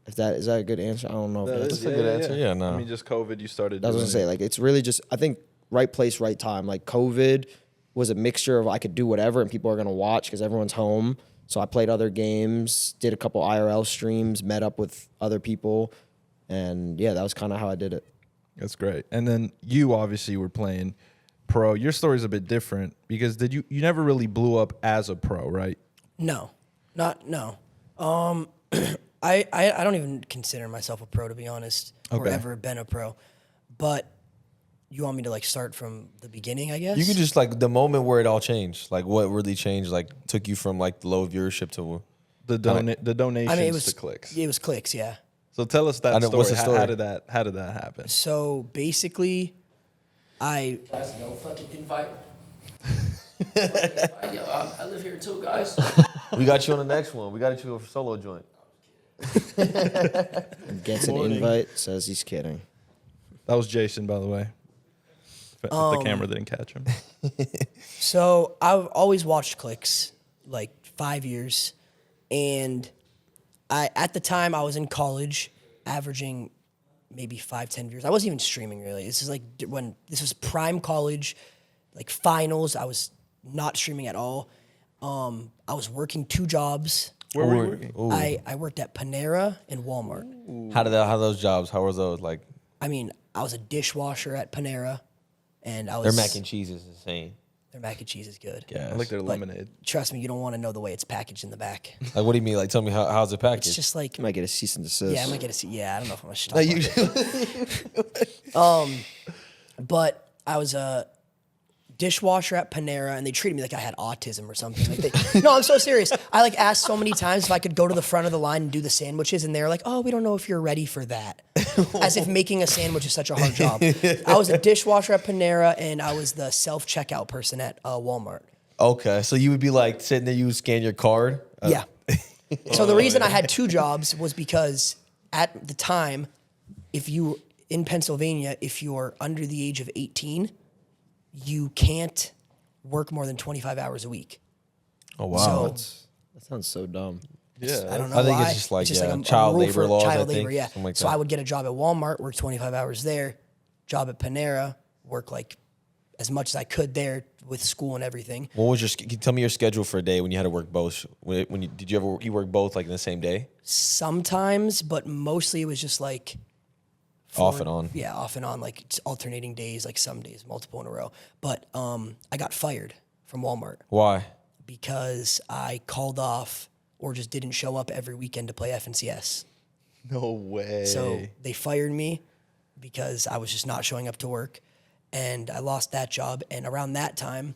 Is that a good answer? I don't know. That's a good answer. Yeah, no. I mean, just COVID, you started I was doing gonna say, it. like, it's really just, I think, right place, right time. Like, COVID was a mixture of I could do whatever and people are gonna watch because everyone's home. So I played other games, did a couple IRL streams, met up with other people, and yeah, that was kind of how I did it. That's great. And then you obviously were playing pro. Your story's a bit different because you never really blew up as a pro, right? No. I don't even consider myself a pro, to be honest, or Okay. ever been a pro. But you want me to like start from the beginning, I guess? You could just like the moment where it all changed, like what really changed, like took you from like low viewership to The donations I mean, it was to Clix. It was Clix, yeah. So tell us that story. What's the story? How did that happen? So basically, guys, no fucking invite. I live here too, guys. we got you on the next one. We got you for solo joint. Gets an invite, says he's kidding. That was Jason, by the way. If the camera didn't catch him. So I've always watched Clix, like 5 years, and at the time I was in college, averaging maybe 5-10 viewers. I wasn't even streaming really. This is like when this was prime college, like finals. I was not streaming at all. I was working 2 jobs. Where were you working? I worked at Panera and Walmart. How those jobs? How were those? Like, I mean, I was a dishwasher at Panera, and I was. their mac and cheese is insane. Their mac and cheese is good. Yeah, I like their lemonade. Trust me, you don't want to know the way it's packaged in the back. Like, what do you mean? Like, tell me how's it packaged? It's just like You might get a cease and desist. yeah, I might get a yeah. I don't know if I'm gonna talk about it. But I was a dishwasher at Panera, and they treated me like I had autism or something. Like no, I'm so serious. I like asked so many times if I could go to the front of the line and do the sandwiches, and they were like, "Oh, we don't know if you're ready for that." As if making a sandwich is such a hard job. I was a dishwasher at Panera, and I was the self-checkout person at Walmart. Okay, so you would be like sitting there, you would scan your card. Yeah. So the reason I had 2 jobs was because at the time, if you in Pennsylvania, if you're under the age of 18, you can't work more than 25 hours a week. Oh wow, So That sounds so dumb. Yeah. I don't know I think why. it's just like, yeah, a child rule labor for laws, I Child think, labor, yeah. something like So that. I would get a job at Walmart, work 25 hours there. Job at Panera, work like as much as I could there with school and everything. what was your? Can you tell me your schedule for a day when you had to work both? When you did you ever you work both like in the same day? Sometimes, but mostly it was just like Off and on. Yeah, off and on, like it's alternating days, like some days, multiple in a row. But I got fired from Walmart Why? because I called off or just didn't show up every weekend to play FNCS. No way. So they fired me because I was just not showing up to work, and I lost that job. And around that time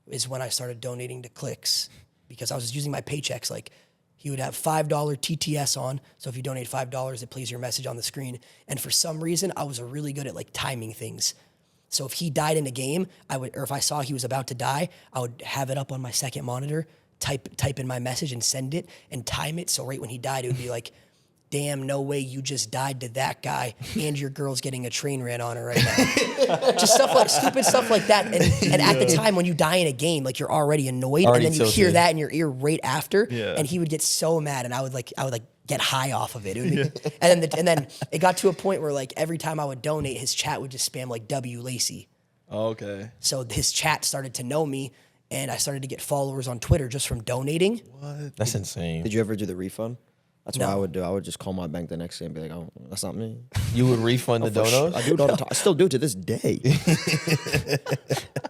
is when I started donating to Clix because I was using my paychecks. Like he would have $5 TTS on, so if you donate $5, it plays your message on the screen. And for some reason, I was really good at like timing things. So if he died in a game, or if I saw he was about to die, I would have it up on my second monitor, type in my message and send it and time it. So right when he died, it would be like, damn, no way you just died to that guy and your girl's getting a train ran on her right now. Just stupid stuff like that. And at the time when you die in a game, like you're already annoyed Already and then you hear tilted. that in your ear right after. Yeah. And he would get so mad and I would get high off of it. It would be, and then it got to a point where like every time I would donate, his chat would just spam like W Lacy. Okay. So his chat started to know me and I started to get followers on Twitter just from donating. That's insane. Did you ever do the refund? That's what No. I would do. I would just call my bank the next day and be like, "Oh, that's not me." You would refund the For sure. donos? I do it all the time. I still do it to this day.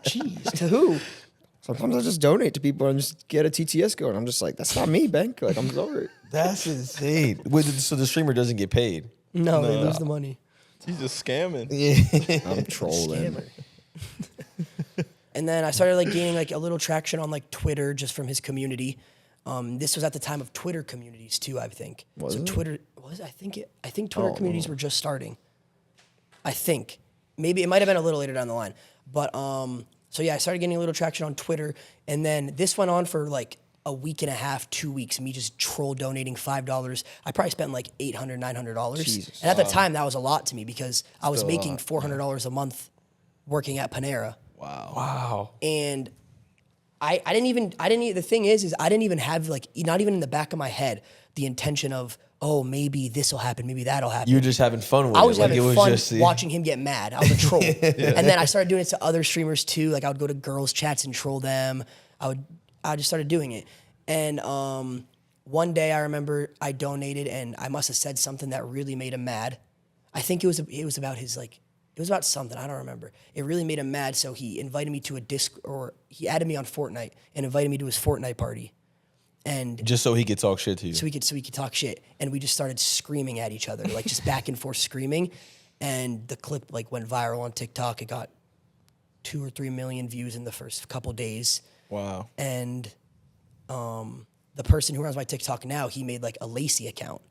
Jeez, to who? Sometimes I just donate to people and just get a TTS going. I'm just like, that's not me, bank. Like, I'm sorry. That's insane. Wait, so the streamer doesn't get paid? No, they lose the money. He's just scamming. I'm trolling. Scammer. And then I started like gaining like a little traction on like Twitter just from his community. This was at the time of Twitter communities too, I think. Was it? Twitter was I think Twitter communities were just starting. I think. Maybe it might have been a little later down the line. But so yeah, I started getting a little traction on Twitter, and then this went on for like a week and a half, 2 weeks, me just troll donating $5. I probably spent like $800, $900. Jesus. And at the time that was a lot to me because I was making $400 a month working at Panera. Wow. And the thing is I didn't even have like, not even in the back of my head, the intention of, oh, maybe this will happen, maybe that'll happen. You were just having fun with I it. was Like, having it was fun just, watching him get mad. I was a troll. And then I started doing it to other streamers too. Like I would go to girls' chats and troll them. I just started doing it. And one day I remember I donated and I must have said something that really made him mad. I think it was about his like, it was about something, I don't remember. It really made him mad, so he invited me to he added me on Fortnite and invited me to his Fortnite party. And just so he could talk shit to you. so we could talk shit. And we just started screaming at each other, like just back and forth screaming. And the clip like went viral on TikTok. It got 2 or 3 million views in the first couple days. Wow. And the person who runs my TikTok now, he made like a Lacy account.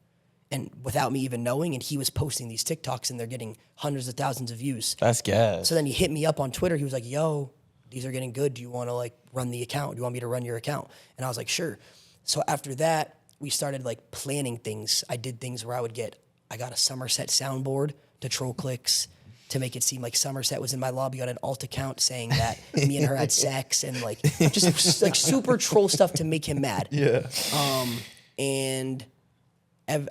And without me even knowing, and he was posting these TikToks and they're getting hundreds of thousands of views. That's gas. So then he hit me up on Twitter. He was like, yo, these are getting good. Do you want to like run the account? Do you want me to run your account? And I was like, sure. So after that, we started like planning things. I did things where I got a Somerset soundboard to troll Clix to make it seem like Somerset was in my lobby on an alt account saying that me and her had sex and like just like super troll stuff to make him mad. Yeah. And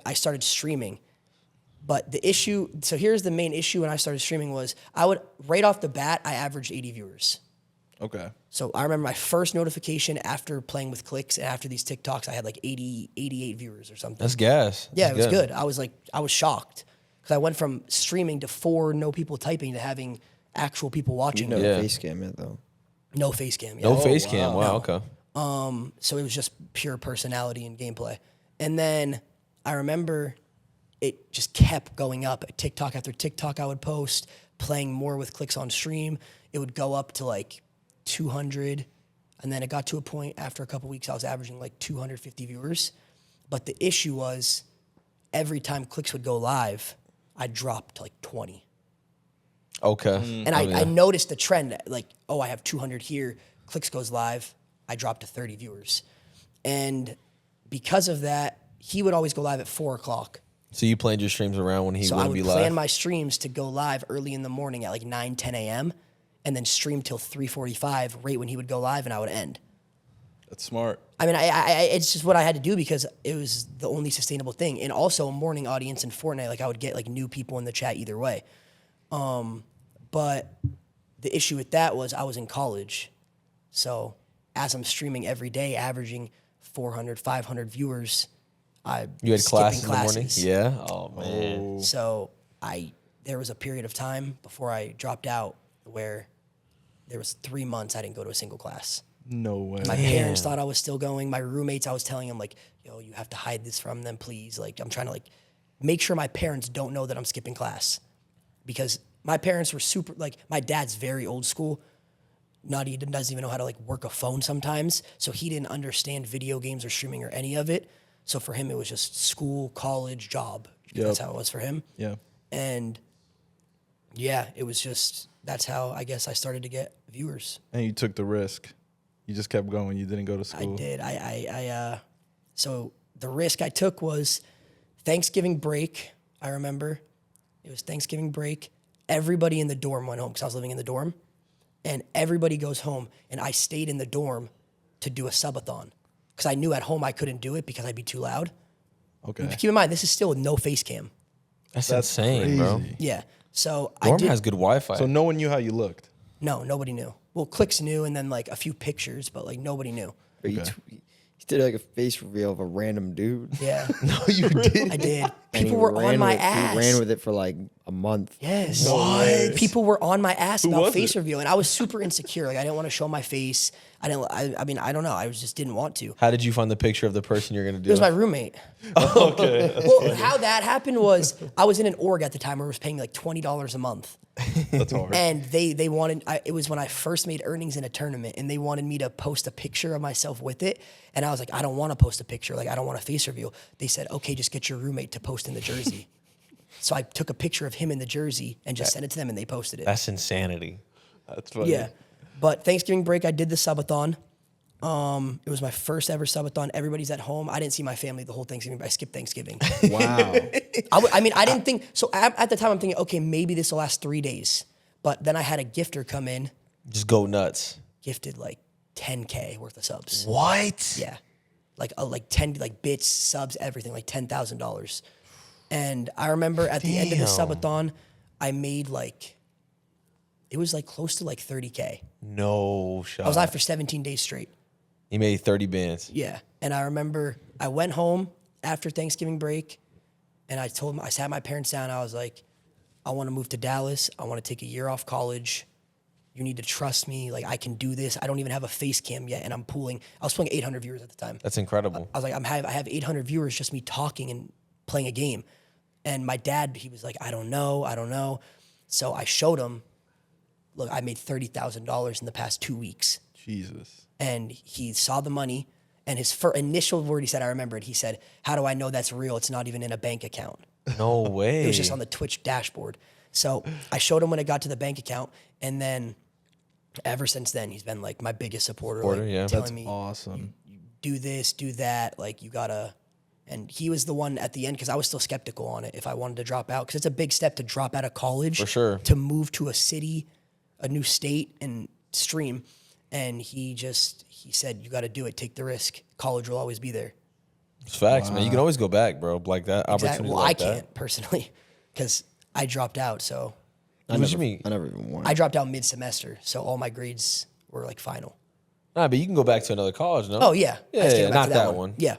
I started streaming. But the issue, so here's the main issue when I started streaming was right off the bat, I averaged 80 viewers. Okay. So I remember my first notification after playing with Clix and after these TikToks, I had like 88 viewers or something. That's gas. Yeah, That's it was good. I was shocked because I went from streaming to 4 no people typing to having actual people watching. No Yeah. face cam yet though. No face cam. Yeah. No face cam. Wow. Okay. So it was just pure personality and gameplay. And then I remember it just kept going up. TikTok after TikTok I would post, playing more with Clix on stream. It would go up to like 200. And then it got to a point after a couple weeks I was averaging like 250 viewers. But the issue was every time Clix would go live, I dropped to like 20. Okay. And I noticed the trend, like, oh, I have 200 here. Clix goes live, I dropped to 30 viewers. And because of that, he would always go live at 4 o'clock. So you planned your streams around when he So I wouldn't would be plan live? my streams to go live early in the morning at like 9, 10 a.m. and then stream till 3:45, right when he would go live, and I would end. That's smart. I mean, it's just what I had to do because it was the only sustainable thing. And also a morning audience in Fortnite, like I would get like new people in the chat either way. But the issue with that was I was in college. So as I'm streaming every day, averaging 400, 500 viewers, You had classes in the morning? classes. Yeah. Oh man. So there was a period of time before I dropped out where there was 3 months I didn't go to a single class. No way. My parents thought I was still going. My roommates, I was telling them like, yo, you have to hide this from them, please. Like, I'm trying to like make sure my parents don't know that I'm skipping class, because my parents were super, like, my dad's very old school. He doesn't even know how to like work a phone sometimes. So he didn't understand video games or streaming or any of it. So for him, it was just school, college, job. That's how it was for him. Yeah. And yeah, it was just, that's how I guess I started to get viewers. And you took the risk. You just kept going. You didn't go to school. I did. So the risk I took was Thanksgiving break. I remember it was Thanksgiving break. Everybody in the dorm went home because I was living in the dorm, and everybody goes home. And I stayed in the dorm to do a subathon because I knew at home I couldn't do it because I'd be too loud. Okay. Keep in mind, this is still with no face cam. That's insane, bro. crazy. Yeah. So Dorm I did. has good Wi-Fi. So no one knew how you looked. No, nobody knew. Well, Clix knew, and then like a few pictures, but like nobody knew. Or you did like a face reveal of a random dude. Yeah. no, you did. I did. And People he were ran on my with- ass. He ran with it for like a month. Yes. What? People were on my ass about was face it? reveal, and I was super insecure. Like I didn't want to show my face. I mean, I don't know. I just didn't want to. How did you find the picture of the person you're gonna do? It was my roommate. okay. Well, how that happened was I was in an org at the time where it was paying me like $20 a month. That's hard. And they wanted, it was when I first made earnings in a tournament, and they wanted me to post a picture of myself with it. And I was like, I don't want to post a picture. Like, I don't want a face reveal. They said, okay, just get your roommate to post in the jersey. So I took a picture of him in the jersey and just sent it to them, and they posted it. That's insanity. That's funny. Yeah. But Thanksgiving break, I did the subathon. It was my first ever subathon. Everybody's at home. I didn't see my family the whole Thanksgiving. I skipped Thanksgiving. Wow. I mean, I didn't think, so at the time I'm thinking, okay, maybe this will last 3 days. But then I had a gifter come in, Just go nuts. gifted like 10K worth of subs. What? Yeah. Like 10, like bits, subs, everything, like $10,000. And I remember at the end of the Damn. subathon, I made like, it was like close to like 30K. No shot. I was live for 17 days straight. He made 30 bands. Yeah. And I remember I went home after Thanksgiving break, and I told them, I sat my parents down. I was like, I want to move to Dallas. I want to take a year off college. You need to trust me. Like, I can do this. I don't even have a face cam yet, and I was pulling 800 viewers at the time. That's incredible. I was like, I have 800 viewers, just me talking and playing a game. And my dad, he was like, I don't know. So I showed him, look, I made $30,000 in the past 2 weeks. Jesus. And he saw the money, and his initial word he said, I remember it, he said, how do I know that's real? It's not even in a bank account. No way. It was just on the Twitch dashboard. So I showed him when it got to the bank account, and then ever since then, he's been like my biggest supporter, like, yeah. telling That's me, awesome. you do this, do that, like you gotta. And he was the one at the end, because I was still skeptical on it if I wanted to drop out, because it's a big step to drop out of college. For sure. To move to a city, a new state, and stream. And he said, you got to do it. Take the risk. College will always be there. It's facts, man. You can always go back, bro. Like that opportunity. Well, like I that. can't personally. because I dropped out. So I What you mean? never even won. I dropped out mid-semester. So all my grades were like final. Nah, but you can go back to another college, no? Oh, yeah. I Yeah, just yeah, came back not to that one. Yeah.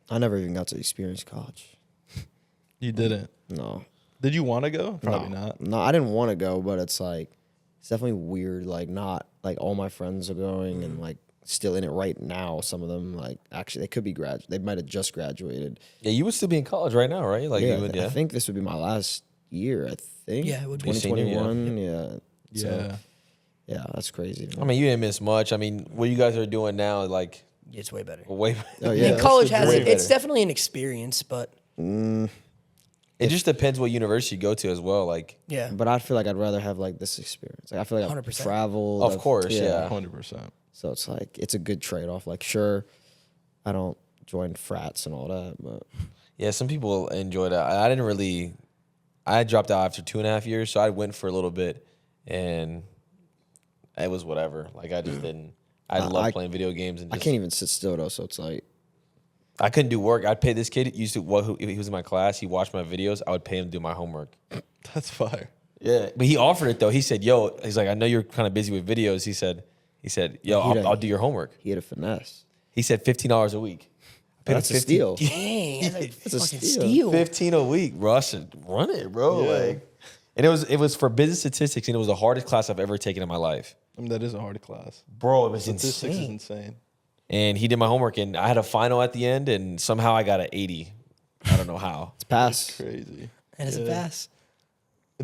I never even got to experience college. You didn't. No. Did you want to go? Probably no. not. No, I didn't want to go, but it's like it's definitely weird. Like not like all my friends are going and like still in it right now. Some of them like actually they could be they might have just graduated. Yeah, you would still be in college right now, right? Like Yeah, you would, I think this would be my last year. I think. Yeah, it would be. 2021. Yeah. Yeah. So, yeah, that's crazy. I mean, you didn't miss much. I mean, what you guys are doing now, like It's way better. way. Oh, I yeah. mean, college has way it. It's better. definitely an experience, but It just depends what university you go to as well. Like, yeah. But I feel like I'd rather have like this experience. Like I feel like I've 100%. traveled. Of course, yeah. 100%. So it's like it's a good trade off. Like sure, I don't join frats and all that, but yeah, some people enjoy that. I didn't really. I dropped out after 2.5 years, so I went for a little bit, and it was whatever. Like I just didn't. I love playing video games, and I just, can't even sit still though. So it's like I couldn't do work. I'd pay this kid. He was in my class. He watched my videos. I would pay him to do my homework. That's fire. Yeah, but he offered it though. He said, "Yo," he's like, "I know you're kind of busy with videos." He said, "Yo, I'll do your homework." he had a finesse. He said $15 a week. I paid him That's a steal. Dang, that's a It's a fucking steal. steal. 15 a week, bro. I should run it, bro. Yeah. Like, and it was for business statistics, and it was the hardest class I've ever taken in my life, I mean, that is a hard class. bro. It was Statistics is insane. insane. And he did my homework, and I had a final at the end, and somehow I got an 80. I don't know how. It's pass. Crazy. And it's a pass.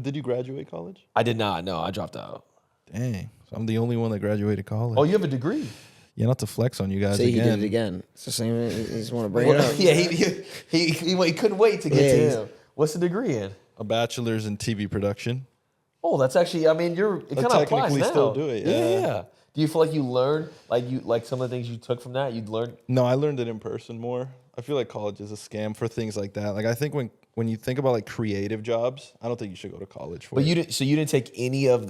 Did you graduate college? I did not. No, I dropped out. Dang. So I'm the only one that graduated college. Oh, you have a degree? Yeah, not to flex on you guys Say he again. did it again. It's the same. He just want to bring it up. Yeah, he couldn't wait to get Yeah, to he's- him. What's the degree in? A bachelor's in TV production. Oh, that's actually. I mean, it kind of applies technically now. still do it, yeah. Do you feel like you learned like some of the things you took from that? You'd learn. No, I learned it in person more. I feel like college is a scam for things like that. Like I think when you think about like creative jobs, I don't think you should go to college for But it. you didn't. So you didn't take any of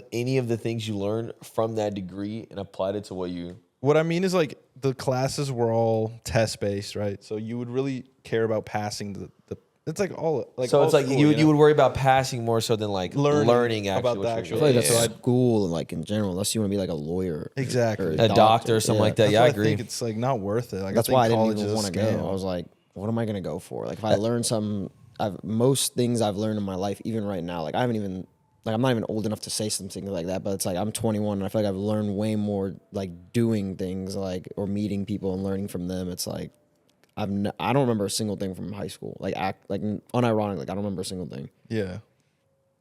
the things you learned from that degree and applied it to what you. What I mean is like the classes were all test based, right? So you would really care about passing the it's like all like So all it's like school, you know? would worry about passing more so than like learning actually about what the you're actual- I feel like doing. that's Yeah. school and like in general, unless you want to be like a lawyer, Exactly. or A doctor or something like that. That's Yeah, why I agree. think it's like not worth it. Like That's I think why I didn't college even is a want to go. scam. I was like, what am I gonna go for? Like if I learn something, most things I've learned in my life, even right now, like I haven't even like I'm not even old enough to say something like that. But it's like I'm 21 and I feel like I've learned way more like doing things like or meeting people and learning from them. It's like I don't remember a single thing from high school. Like unironically, like I don't remember a single thing. Yeah.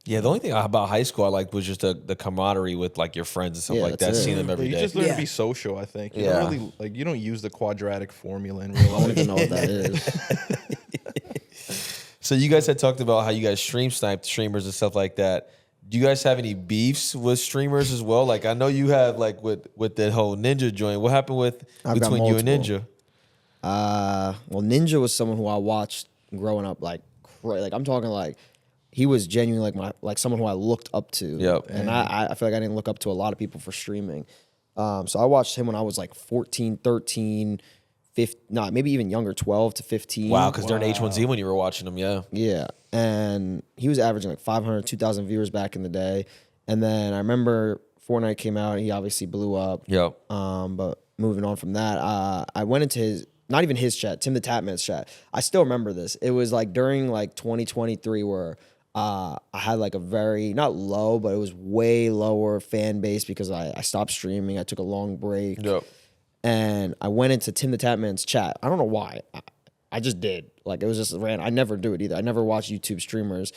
Yeah, the only thing about high school I liked was just the camaraderie with like your friends and stuff Yeah, like that. that's it. Seeing them But every you day. just learn Yeah. to be social, I think. You Yeah. don't really like you don't use the quadratic formula in real I don't life. even know what that is. So you guys had talked about how you guys sniped streamers and stuff like that. Do you guys have any beefs with streamers as well? Like I know you have like with that whole Ninja joint. What happened I've got between you and multiple. Ninja? Well, Ninja was someone who I watched growing up, like I'm talking like he was genuinely like someone who I looked up to. Yep. And I feel like I didn't look up to a lot of people for streaming. So I watched him when I was like 14, 13, 15, maybe even younger, 12 to 15. Wow, because they're in H1Z when you were watching them. Yeah. Yeah. And he was averaging like 500, 2,000 viewers back in the day. And then I remember Fortnite came out and he obviously blew up. Yep. But moving on from that, I went into not even his chat, Tim the Tapman's chat. I still remember this. It was like during like 2023 where I had like a very, not low, but it was way lower fan base because I stopped streaming. I took a long break. Yep. And I went into Tim the Tapman's chat. I don't know why. I just did. Like it was just random. I never do it either. I never watch YouTube streamers.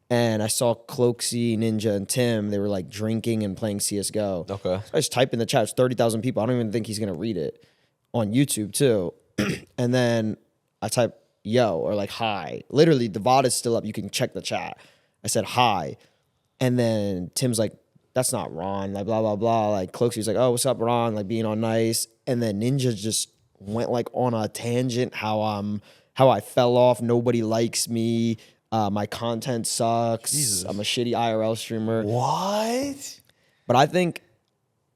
And I saw Cloaksy, Ninja, and Tim. They were like drinking and playing CSGO. Okay. So I just type in the chat. It's 30,000 people. I don't even think he's going to read it on YouTube too. And then I type yo or like hi. Literally, the VOD is still up. You can check the chat. I said hi. And then Tim's like, that's not Ron. Like blah, blah, blah. Like Cloaksy's like, oh, what's up, Ron? Like being all nice. And then Ninja just went like on a tangent how I fell off. Nobody likes me. My content sucks. Jesus. I'm a shitty IRL streamer. What? But I think,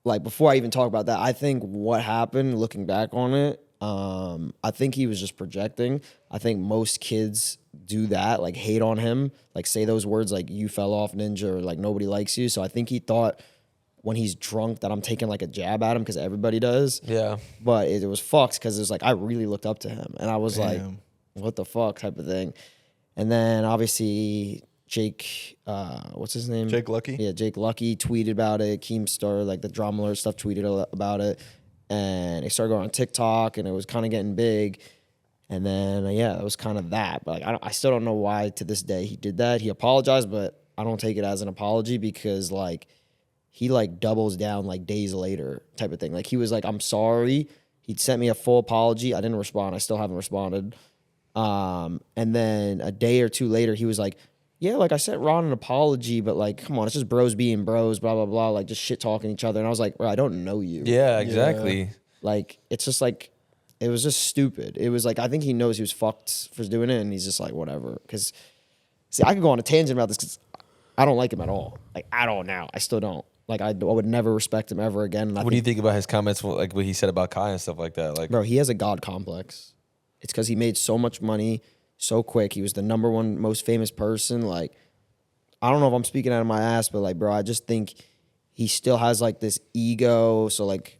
like, before I even talk about that, I think what happened, looking back on it, I think he was just projecting. I think most kids do that, like hate on him, like say those words like you fell off, ninja, or like nobody likes you. So I think he thought when he's drunk that I'm taking like a jab at him because everybody does. Yeah. But it was fucked because it was like I really looked up to him and I was like, what the fuck type of thing. And then obviously Jake, what's his name? Jake Lucky? Yeah, Jake Lucky tweeted about it. Keemstar, like the Drama Alert stuff, tweeted about it. And it started going on TikTok, and it was kind of getting big. And then, yeah, it was kind of that. But like, I still don't know why to this day he did that. He apologized, but I don't take it as an apology because, like, he, like, doubles down, like, days later type of thing. Like, he was like, I'm sorry. He'd sent me a full apology. I didn't respond. I still haven't responded. And then a day or two later, he was like, yeah, like, I sent Ron an apology, but, like, come on, it's just bros being bros, blah, blah, blah, like, just shit-talking each other. And I was like, bro, I don't know you. Yeah, exactly. Like, it's just, like, it was just stupid. It was, like, I think he knows he was fucked for doing it, and he's just like, whatever. Because, see, I could go on a tangent about this because I don't like him at all. Like, at all now. I still don't. Like, I would never respect him ever again. And What do you think about his comments, like what he said about Kai and stuff like that? Like, bro, he has a God complex. It's because he made so much money so quick. He was the #1 most famous person. Like, I don't know if I'm speaking out of my ass, but like, bro, I just think he still has like this ego. So like,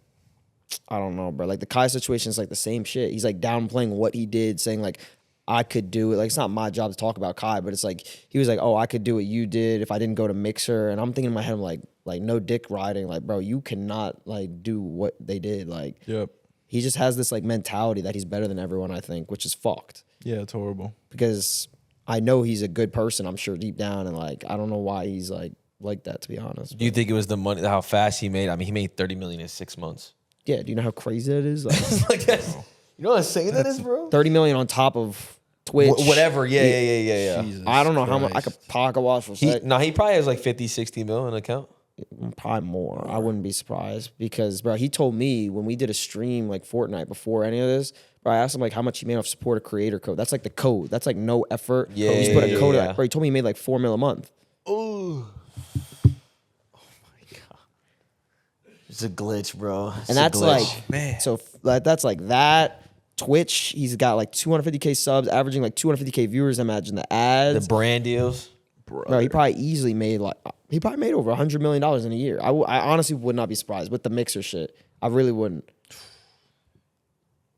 I don't know, bro. Like the Kai situation is like the same shit. He's like downplaying what he did, saying like, I could do it. Like, it's not my job to talk about Kai, but it's like, he was like, oh, I could do what you did if I didn't go to Mixer. And I'm thinking in my head, I'm like no dick riding. Like, bro, you cannot like do what they did. Like, Yep. he just has this like mentality that he's better than everyone, I think, which is fucked. Yeah, it's horrible. Because I know he's a good person, I'm sure deep down, and like I don't know why he's like that, to be honest. do you think it was the money, how fast he made? I mean, he made $30 million in 6 months. Yeah, do you know how crazy that is? Like, Like, you know what insane that is, bro? 30 million on top of Twitch. Whatever. Yeah. Jesus I don't know how much I Christ. could pocket watch for. He probably has like 50, 60 mil in account. Probably more. I wouldn't be surprised because, bro, he told me when we did a stream like Fortnite before any of this, bro, I asked him like how much he made off support a creator code. That's like the code. That's like no effort. Yeah, Bro, he just put a yeah, code. yeah. Like, bro, he told me he made like 4 mil a month. Oh my god, it's a glitch, bro. And that's like, man. So that's like that. Twitch, he's got like 250K subs, averaging like 250K viewers. Imagine the ads. The brand deals. Bro, he probably easily made like over $100 million in a year. I honestly would not be surprised with the Mixer shit. I really wouldn't.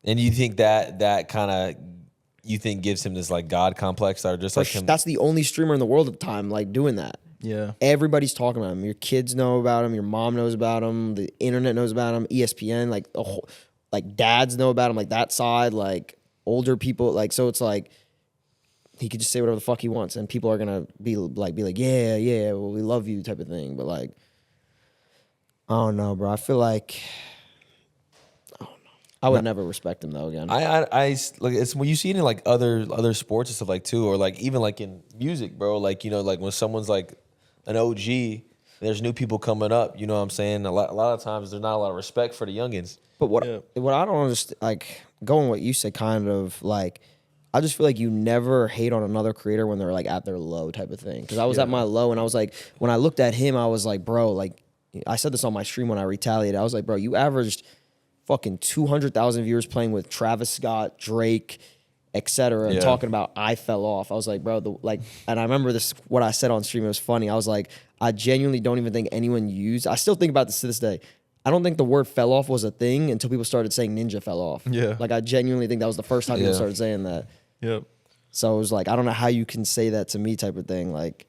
And you think that kind of, you think gives him this like God complex, or just like him? That's the only streamer in the world at the time like doing that. Yeah. Everybody's talking about him. Your kids know about him. Your mom knows about him. The internet knows about him. ESPN, like the whole, like dads know about him. Like that side, like older people, like so it's like he could just say whatever the fuck he wants, and people are gonna be like, yeah, well, we love you, type of thing. But like, I don't know, bro. I feel like I would never respect him though again. I like, it's when you see it in like other sports and stuff like too, or like even like in music, bro. Like, you know, like when someone's like an OG, there's new people coming up. You know what I'm saying? A lot of times there's not a lot of respect for the youngins. But what I don't understand, like going what you said, kind of like, I just feel like you never hate on another creator when they're like at their low type of thing. Because I was at my low, and I was like, when I looked at him, I was like, bro, like I said this on my stream when I retaliated. I was like, bro, you averaged fucking 200,000 viewers playing with Travis Scott, Drake, etc. And talking about I fell off. I was like, bro, and I remember this, what I said on stream, it was funny. I was like, I genuinely don't even think anyone used, I still think about this to this day. I don't think the word fell off was a thing until people started saying ninja fell off. Yeah. Like I genuinely think that was the first time people started saying that. Yep. So it was like, I don't know how you can say that to me type of thing. Like,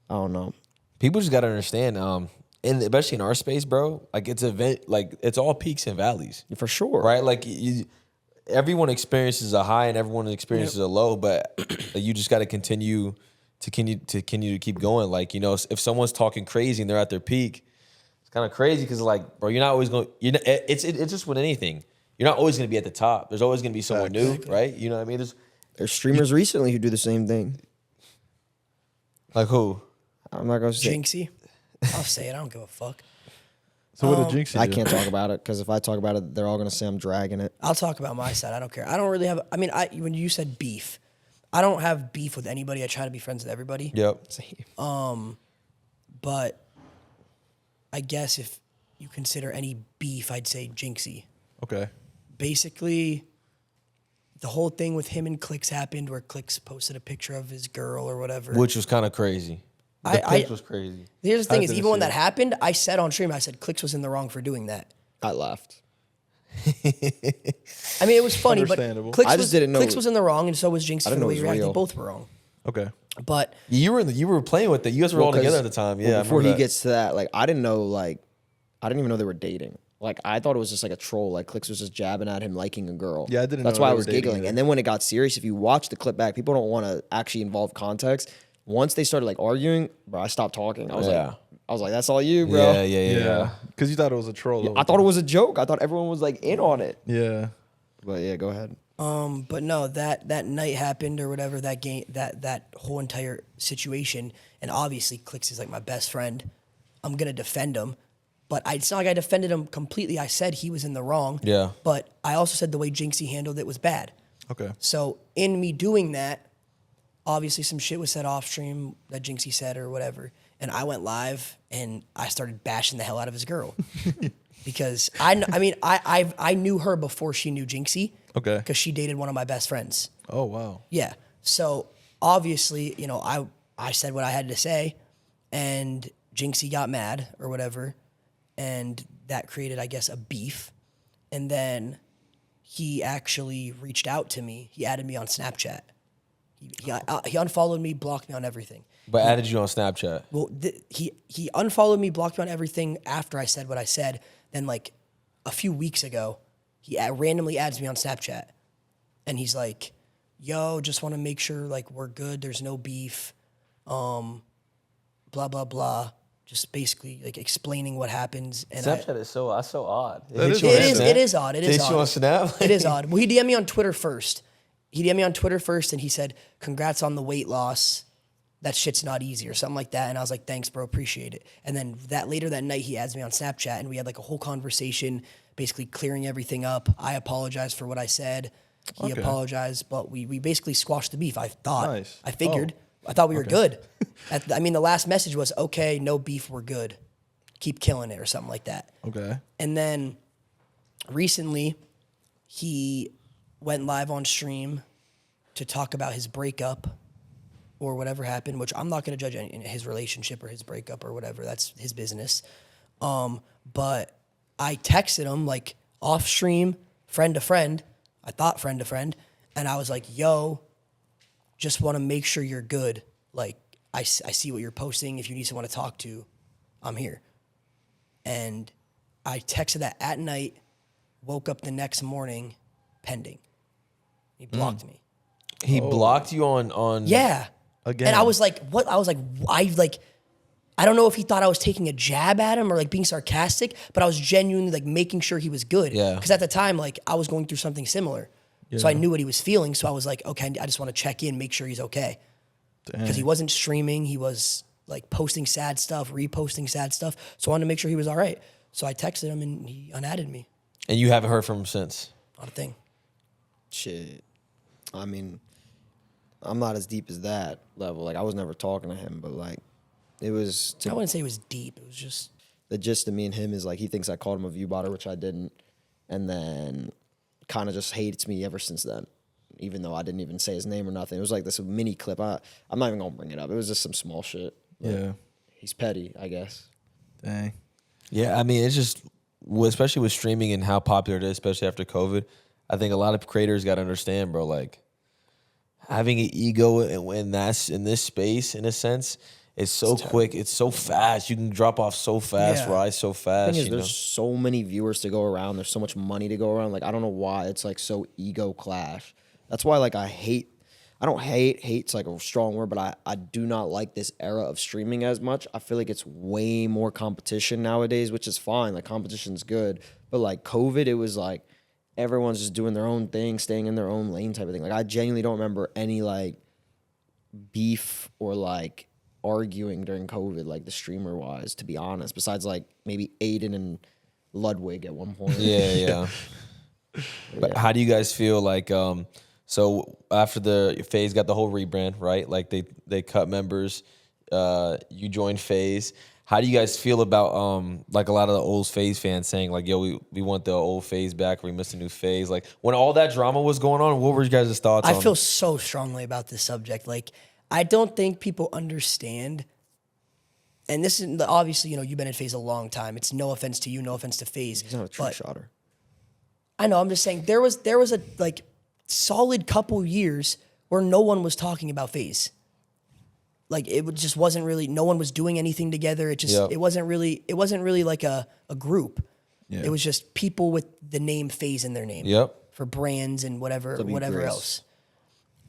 I don't know. People just gotta understand, and especially in our space, bro. Like it's all peaks and valleys, For sure. right? Like everyone experiences a high and everyone experiences a low, but you just got to continue to keep going. Like, you know, if someone's talking crazy and they're at their peak, it's kind of crazy because like, bro, you're not always going. It's just with anything. You're not always going to be at the top. There's always going to be someone new, right? You know what I mean? There's streamers recently who do the same thing. Like who? I'm not gonna say. Jynxzi. I'll say it. I don't give a fuck. So what did Jynxzi do? I can't talk about it because if I talk about it, they're all gonna say I'm dragging it. I'll talk about my side. I don't care. I don't really have. I mean, when you said beef, I don't have beef with anybody. I try to be friends with everybody. Yep. But I guess if you consider any beef, I'd say Jynxzi. Okay. basically, the whole thing with him and Clix happened where Clix posted a picture of his girl or whatever. Which was kind of crazy. The pitch was crazy. Here's the thing is, didn't even when see that happened, I said on stream, I said Clix was in the wrong for doing that. I laughed. I mean, it was funny, but Understandable. I just didn't know- Clix was in the wrong, and so was Jynxzi for didn't the know way it he was reacted. They real. both were wrong. Okay. But You were playing with it. You guys were all together at the time. Yeah. I Before he remember that. gets to that, like I didn't even know they were dating. Like I thought it was just like a troll. Like Clix was just jabbing at him liking a girl. Yeah, I didn't That's know why they I was were dating giggling. either. And then when it got serious, if you watch the clip back, people don't want to actually involve context. Once they started like arguing, bro, I stopped talking. I was like, that's all you, bro. Yeah. Because you thought it was a troll. I thought it was a joke. I thought everyone was like in on it. Yeah. But yeah, go ahead. but no, that night happened or whatever, that game, that whole entire situation, and obviously Clix is like my best friend. I'm gonna defend him, but it's not like I defended him completely. I said he was in the wrong. Yeah. But I also said the way Jynxzi handled it was bad. Okay. So in me doing that, obviously some shit was said off stream that Jynxzi said or whatever, and I went live and I started bashing the hell out of his girl because I knew her before she knew Jynxzi. Okay. Because she dated one of my best friends. Oh, wow. Yeah. So obviously, I said what I had to say, and Jynxzi got mad or whatever, and that created, I guess, a beef. And then he actually reached out to me. He added me on Snapchat. He unfollowed me, blocked me on everything. But added you on Snapchat. Well, he unfollowed me, blocked me on everything after I said what I said. Then, like, a few weeks ago, he randomly adds me on Snapchat. And he's like, yo, just want to make sure, like, we're good. There's no beef. Blah, blah, blah. Just basically, like, explaining what happens. And Snapchat is so odd. That is hit you on weird. Snap? it is odd. It is Hit you on odd. Snap? It is odd. Well, he DM'd me on Twitter first. And he said, congrats on the weight loss. That shit's not easy or something like that. And I was like, thanks, bro, appreciate it. And then later that night, he adds me on Snapchat, and we had like a whole conversation, basically clearing everything up. I apologized for what I said. He apologized, but we basically squashed the beef. I thought. Nice. I figured. I thought we were good. The last message was, okay, no beef, we're good. Keep killing it or something like that. Okay. And then recently, he went live on stream to talk about his breakup or whatever happened, which I'm not going to judge his relationship or his breakup or whatever. That's his business. But I texted him like off stream, friend to friend. I thought friend to friend. And I was like, yo, just want to make sure you're good. Like, I see what you're posting. If you need someone to talk to, I'm here. And I texted that at night, woke up the next morning, pending. He blocked me. He blocked you on Yeah. Again. And I was like, what? I don't know if he thought I was taking a jab at him or like being sarcastic, but I was genuinely like making sure he was good. Yeah. Because at the time, like I was going through something similar. So I knew what he was feeling. So I was like, okay, I just want to check in, make sure he's okay. Because he wasn't streaming. He was like posting sad stuff, reposting sad stuff. So I wanted to make sure he was all right. So I texted him and he unadded me. And you haven't heard from him since. Not a thing. Shit. I mean, I'm not as deep as that level. Like I was never talking to him, but like it was. I wouldn't say it was deep. It was just. The gist of me and him is like he thinks I called him a view botter, which I didn't, and then kind of just hates me ever since then. Even though I didn't even say his name or nothing. It was like this mini clip. I'm not even gonna bring it up. It was just some small shit. Yeah. He's petty, I guess. Dang. Yeah, I mean, it's just, especially with streaming and how popular it is, especially after COVID, I think a lot of creators got to understand, bro, like, having an ego in this space, in a sense, it's so quick. It's so fast. You can drop off so fast, Yeah. rise so The fast. thing is, there's so many viewers to go around. There's so much money to go around. Like, I don't know why it's like so ego clash. That's why, like, I don't hate, hate's like a strong word, but I do not like this era of streaming as much. I feel like it's way more competition nowadays, which is fine. Like, competition's good. But like COVID, it was like everyone's just doing their own thing, staying in their own lane type of thing. Like, I genuinely don't remember any like beef or like arguing during COVID, like the streamer wise, to be honest, besides like maybe Aiden and Ludwig at one point. Yeah. But how do you guys feel like, so after the FaZe got the whole rebrand, right? Like they cut members, you joined FaZe. how do you guys feel about like a lot of the old FaZe fans saying like, yo, we want the old FaZe back, we missed a new FaZe? Like when all that drama was going on, what were you guys' thoughts on I feel so strongly about this subject. Like, I don't think people understand. And this is obviously, you've been in FaZe a long time. It's no offense to you, no offense to FaZe. He's not a trick shotter. I know. I'm just saying there was a like solid couple years where no one was talking about FaZe. Like just wasn't really. No one was doing anything together. It wasn't really like a group. Yeah. It was just people with the name FaZe in their name. Yep. For brands and whatever else.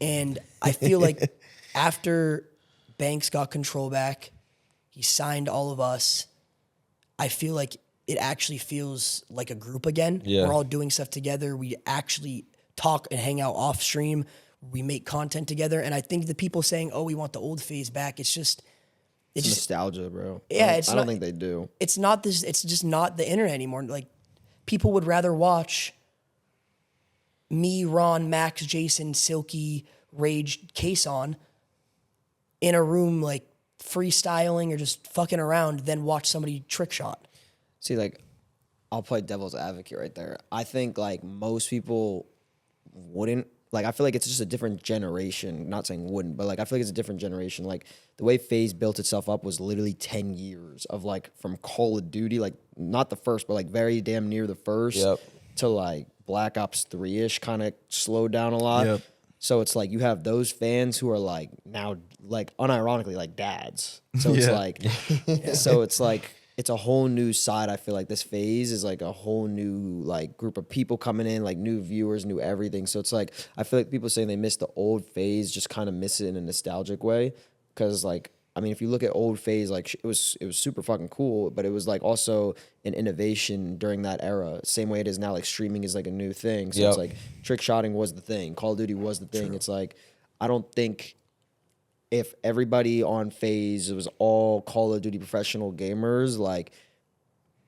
And I feel like after Banks got control back, he signed all of us. I feel like it actually feels like a group again. Yeah. We're all doing stuff together. We actually talk and hang out off stream. We make content together. And I think the people saying, oh, we want the old FaZe back, it's just nostalgia, bro. Yeah, I don't think they do. It's just not the internet anymore. Like, people would rather watch me, Ron, Max, Jason, Silky, Rage, CaseOh in a room like freestyling or just fucking around than watch somebody trick shot. See, like, I'll play devil's advocate right there. I think like most people wouldn't. Like, I feel like it's just a different generation. Not saying wouldn't, but like I feel like it's a different generation. Like the way FaZe built itself up was literally 10 years of like from Call of Duty, like not the first, but like very damn near the first to like Black Ops 3-ish kind of slowed down a lot. Yep. So it's like you have those fans who are like now like unironically like dads. So it's like so it's like it's a whole new side. I feel like this FaZe is like a whole new like group of people coming in, like new viewers, new everything. So it's like I feel like people saying they miss the old FaZe just kind of miss it in a nostalgic way. Cause like I mean, if you look at old FaZe, like it was super fucking cool, but it was like also an innovation during that era. Same way it is now, like streaming is like a new thing. So it's like trick shotting was the thing, Call of Duty was the thing. True. It's like I don't think if everybody on FaZe was all Call of Duty professional gamers, like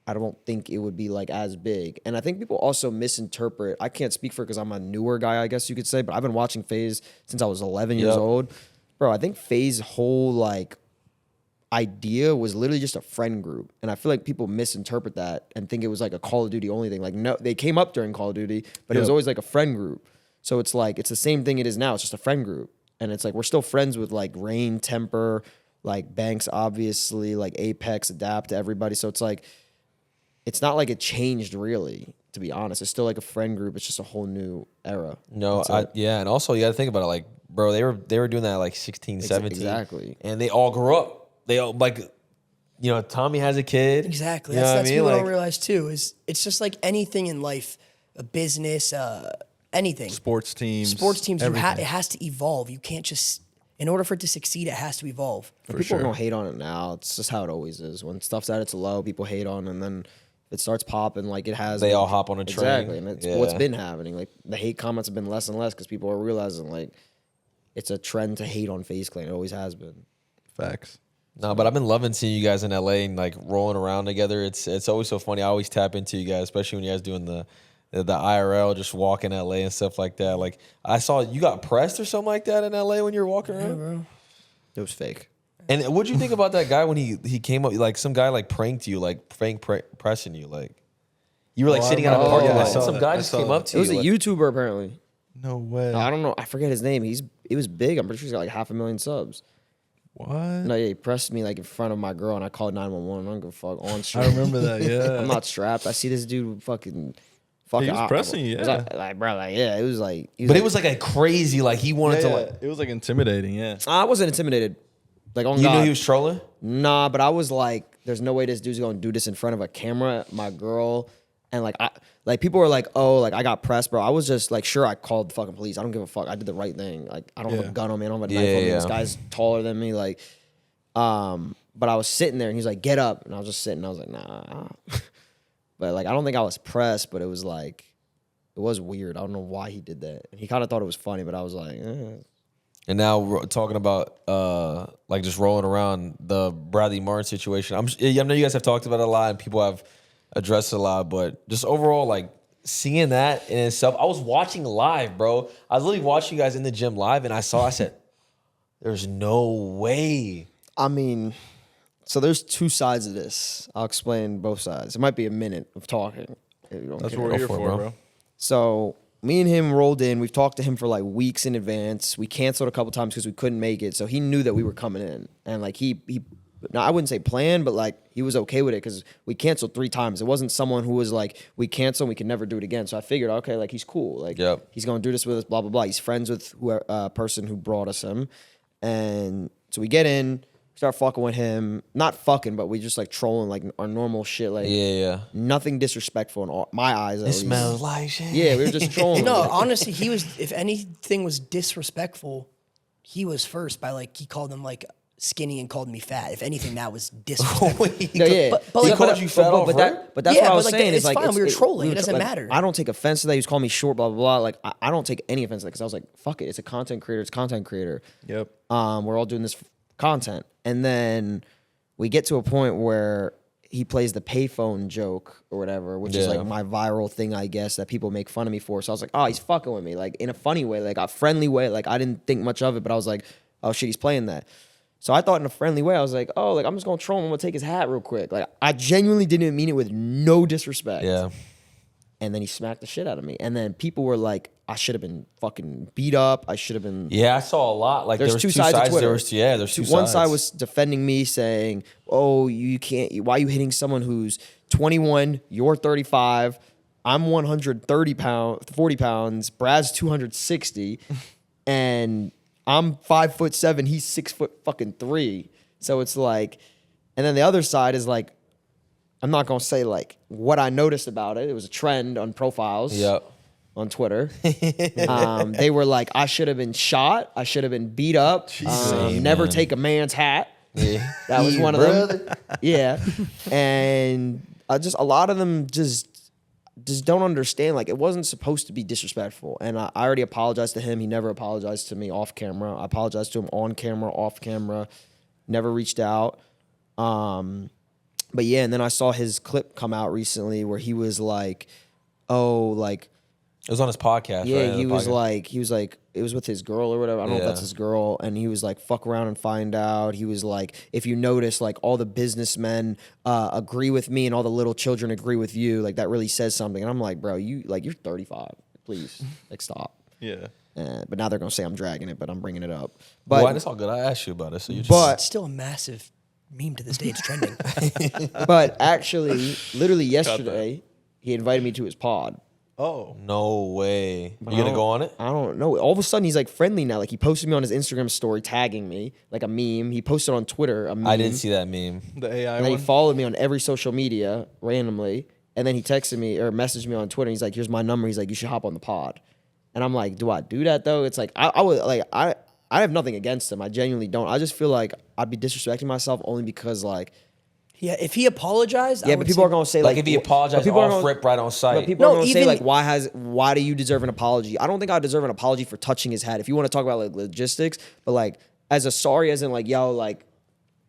I don't think it would be like as big. And I think people also misinterpret. I can't speak for it because I'm a newer guy, I guess you could say, but I've been watching FaZe since I was 11 years old. Bro, I think FaZe's whole like idea was literally just a friend group. And I feel like people misinterpret that and think it was like a Call of Duty only thing. Like no, they came up during Call of Duty, but it was always like a friend group. So it's like, it's the same thing it is now. It's just a friend group. And it's like, we're still friends with like Rain, Temper, like Banks, obviously, like Apex, Adapt, everybody. So it's like, it's not like it changed really, to be honest. It's still like a friend group. It's just a whole new era. No, and also you got to think about it. Like, bro, they were doing that at like 16, 17. Exactly. And they all grew up. They all like, Tommy has a kid. Exactly. That's what people don't realize too. Is it's just like anything in life, a business, anything. Sports teams. It has to evolve. You can't just, in order for it to succeed, it has to evolve. People don't hate on it now. It's just how it always is. When stuff's at its low, people hate on, and then it starts popping like it has. They all hop on a train. Exactly, and it's what's been happening. Like the hate comments have been less and less because people are realizing like it's a trend to hate on FaZe Clan. It always has been. Facts. No, but I've been loving seeing you guys in LA and like rolling around together. It's always so funny. I always tap into you guys, especially when you guys doing the IRL, just walking LA and stuff like that. Like I saw you got pressed or something like that in LA when you were walking around. Bro. It was fake. And what'd you think about that guy when he came up? Like some guy like pranked you, like pressing you, like you were like sitting out of the parking lot. Some guy just came up to you. It was a YouTuber apparently. No way. I don't know. I forget his name. He was big. I'm pretty sure he's got like 500,000 subs. What? No, yeah, he pressed me like in front of my girl, and I called 911. I don't give a fuck on stream. I remember that. Yeah. I'm not strapped. I see this dude fucking. He was pressing you. Yeah. It was like. It was like a crazy. Like he wanted to like. It was like intimidating. Yeah. I wasn't intimidated. Like on you God. knew he was trolling? Nah, but I was like, there's no way this dude's gonna do this in front of a camera, my girl, and like people were like, oh, like I got pressed, bro. I was just like, sure, I called the fucking police. I don't give a fuck. I did the right thing. Like I don't have a gun on me. I don't have a knife on me. This guy's taller than me. Like, but I was sitting there and he's like, get up, and I was just sitting. I was like, nah. But like, I don't think I was pressed, but it was like, it was weird. I don't know why he did that. And he kind of thought it was funny, but I was like, eh. And now we're talking about like just rolling around the Bradley Martin situation. I know you guys have talked about it a lot and people have addressed it a lot, but just overall, like seeing that in itself, I was watching live, bro. I was literally watching you guys in the gym live, and I said, "There's no way." I mean, So there's two sides of this. I'll explain both sides. It might be a minute of talking. If you don't That's care. what we're here for it, for, bro. bro. So me and him rolled in. We've talked to him for like weeks in advance. We canceled a couple times because we couldn't make it. So he knew that we were coming in, and like he now I wouldn't say planned, but like he was okay with it because we canceled 3 times. It wasn't someone who was like, we cancel and we can never do it again. So I figured, okay, like he's cool. Like he's gonna do this with us, blah blah blah. He's friends with whoever person who brought us him, and so we get in. Start fucking with him, not fucking, but we just like trolling like our normal shit, like nothing disrespectful in my eyes. It smells like shit. Yeah, we were just trolling. No, honestly, he was. If anything was disrespectful, he was first by like he called him like skinny and called me fat. If anything, that was disrespectful. Yeah, but he like, called you fat off, right? But that's Yeah, what I but was like, saying. it's Is like fine, we were trolling. It doesn't like, matter. I don't take offense to that. He was calling me short, blah blah blah. Like I don't take any offense to that because I was like, fuck it, it's a content creator. It's content creator. Yep. We're all doing this content, and then we get to a point where he plays the payphone joke or whatever, which is like my viral thing, I guess, that people make fun of me for. So I was like, oh, he's fucking with me, like in a funny way, like a friendly way. Like I didn't think much of it, but I was like, oh shit, he's playing that. So I thought in a friendly way, I was like, oh, like I'm just gonna troll him. I'm gonna take his hat real quick. Like I genuinely didn't mean it with no disrespect. Yeah. And then he smacked the shit out of me. And then people were like, I should have been fucking beat up. I should have been. Yeah, I saw a lot. Like There's there was two sides of Twitter. There's two sides. One side was defending me, saying, "Oh, you can't. Why are you hitting someone who's 21? You're 35. I'm 40 pounds. Brad's 260, and I'm 5'7". He's 6'3". So it's like, and then the other side is like, I'm not gonna say like what I noticed about it. It was a trend on profiles. Yep. On Twitter. They were like, I should have been shot. I should have been beat up. Never take a man's hat. Yeah. That was one of them. Yeah. And a lot of them just don't understand. Like, it wasn't supposed to be disrespectful. And I already apologized to him. He never apologized to me off camera. I apologized to him on camera, off camera. Never reached out. But yeah, and then I saw his clip come out recently where he was like, oh, like, it was on his podcast. yeah, right? he was like, it was with his girl or whatever. I don't know if that's his girl. And he was like, fuck around and find out. He was like, if you notice, like all the businessmen agree with me and all the little children agree with you. Like that really says something. And I'm like, bro, you're 35. Please, like stop. Yeah. But now they're gonna say I'm dragging it, but I'm bringing it up. But Why? That's all good. I asked you about it, so you just. It's still a massive meme to this day. It's trending. but actually, literally yesterday, he invited me to his pod. Oh. No way. You gonna go on it? I don't know. All of a sudden, he's like friendly now. Like he posted me on his Instagram story, tagging me like a meme. He posted on Twitter a meme. I didn't see that meme. The AI And then one? he followed me on every social media randomly. And then he texted me or messaged me on Twitter. He's like, here's my number. He's like, you should hop on the pod. And I'm like, do I do that though? It's like, I have nothing against him. I genuinely don't. I just feel like I'd be disrespecting myself only because like. Yeah, if he apologized, Yeah, but people are going to say like. Like if he apologized off rip right on But site. people are going to say even- like, why do you deserve an apology? I don't think I deserve an apology for touching his hat. If you want to talk about like logistics, but like as a sorry, as in like, yo, like,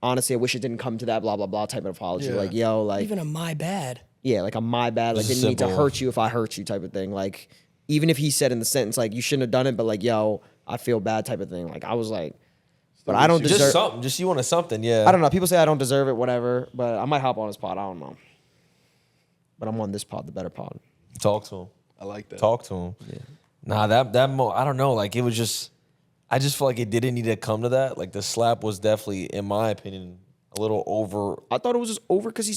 honestly, I wish it didn't come to that, blah, blah, blah type of apology. Yeah. Like, yo, like. even a my bad. Yeah, like a my bad, like Just didn't need to simple. hurt you if I hurt you type of thing. Like even if he said in the sentence like you shouldn't have done it, but like yo, I feel bad type of thing. Like I was like, but I don't just deserve. something. Just you wanted something. Yeah. I don't know. People say I don't deserve it, whatever. But I might hop on his pod. I don't know. But I'm on this pod, the better pod. Talk to him. I like that. Talk to him. Yeah. Nah, I don't know. Like it was just. I just feel like it didn't need to come to that. Like the slap was definitely, in my opinion, a little over. I thought it was just over because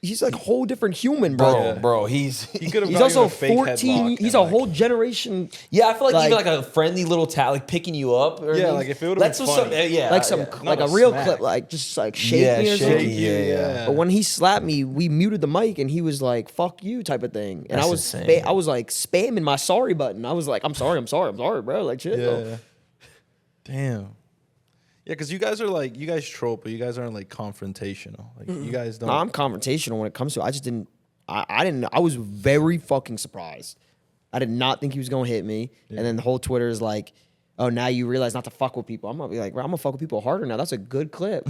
he's like a whole different human, bro. Bro, he's He could have. He's also 14. He's a whole generation. yeah. I feel like Like- even like a friendly little like picking you up. Or Yeah, like if it would've that's been what's funny. up. Yeah, Like some yeah. like Not a a real smack. clip, like just like shake Yeah, me or shaky, something. yeah. But when he slapped me, we muted the mic and he was like, "Fuck you" type of thing. And That's I was insane. I was like spamming my sorry button. I was like, I'm sorry, bro. Like chill. Yeah. Damn. Yeah, because you guys troll, but you guys aren't like confrontational. Like you guys don't. No, I'm confrontational when it comes to it. I just didn't I was very fucking surprised. I did not think he was gonna hit me. Yeah. And then the whole Twitter is like, oh, now you realize not to fuck with people. I'm gonna be like, bro, I'm gonna fuck with people harder now. That's a good clip.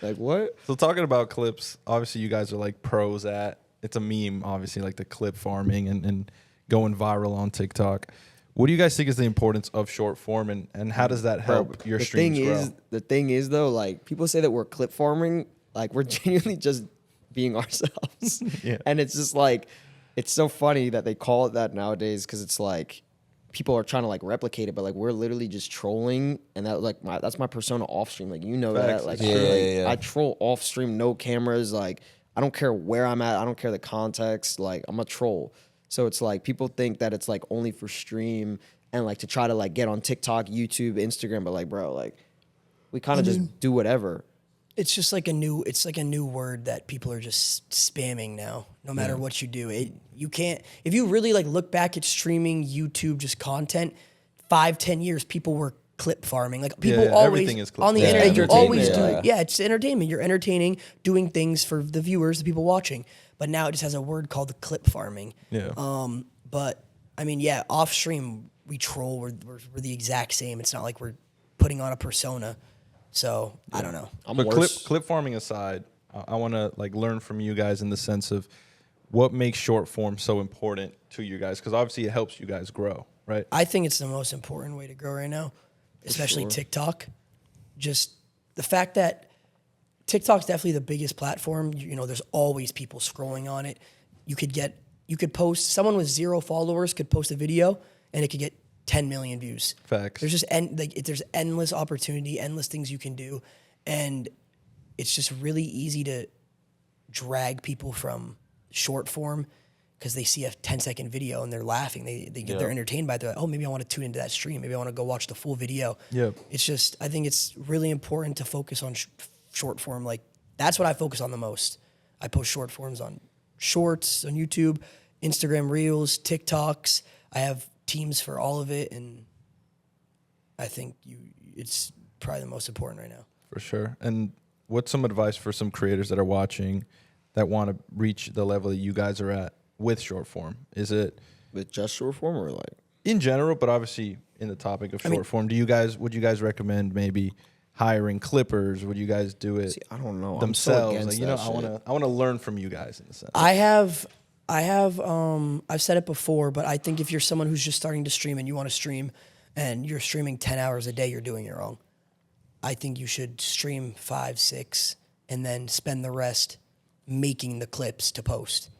Like what? So talking about clips, obviously you guys are like pros at. It's a meme, obviously, like the clip farming and going viral on TikTok. What do you guys think is the importance of short form, and how does that help your streams grow? The thing is though, like people say that we're clip farming, like we're genuinely just being ourselves. Yeah. And it's just like, it's so funny that they call it that nowadays because it's like people are trying to like replicate it, but like we're literally just trolling, and that like that's my persona off stream. Like you know Facts. that. Like, Yeah. I troll off stream, no cameras. Like I don't care where I'm at. I don't care the context. Like I'm a troll. So it's like people think that it's like only for stream and like to try to like get on TikTok, YouTube, Instagram, but like bro, like we kind of just do whatever. It's just like a new word that people are just spamming now. No matter what you do, you can't. If you really like look back at streaming, YouTube, just content, 5-10 years, people were clip farming. Like people always everything is clip on the farming. internet. You always do. Yeah. Yeah, it's entertainment. You're entertaining, doing things for the viewers, the people watching. But now it just has a word called the clip farming. Yeah. But I mean, yeah, off stream we troll. We're the exact same. It's not like we're putting on a persona. So I don't know. But clip farming aside, I want to like learn from you guys in the sense of what makes short form so important to you guys, because obviously it helps you guys grow, right? I think it's the most important way to grow right now, especially TikTok. Just the fact that TikTok's definitely the biggest platform. You know, there's always people scrolling on it. You could post, someone with 0 followers could post a video and it could get 10 million views. Facts. There's just there's endless opportunity, endless things you can do, and it's just really easy to drag people from short form because they see a 10-second video and they're laughing. They're entertained by it. They're like, oh, maybe I want to tune into that stream. Maybe I want to go watch the full video. Yep. It's just, I think it's really important to focus on short form. Like that's what I focus on the most. I post short forms on Shorts, on YouTube, Instagram Reels, TikToks. I have teams for all of it, and I think it's probably the most important right now. For sure. And what's some advice for some creators that are watching that want to reach the level that you guys are at with short form? Is it With just short form or like in general, but obviously in the topic of short form? Would you guys recommend maybe hiring clippers? Would you guys do it? See, I don't know. Themselves? I'm so against Like, that I want to learn from you guys in a sense. I've said it before, but I think if you're someone who's just starting to stream and you want to stream and you're streaming 10 hours a day, you're doing it wrong. I think you should stream 5, 6, and then spend the rest making the clips to post.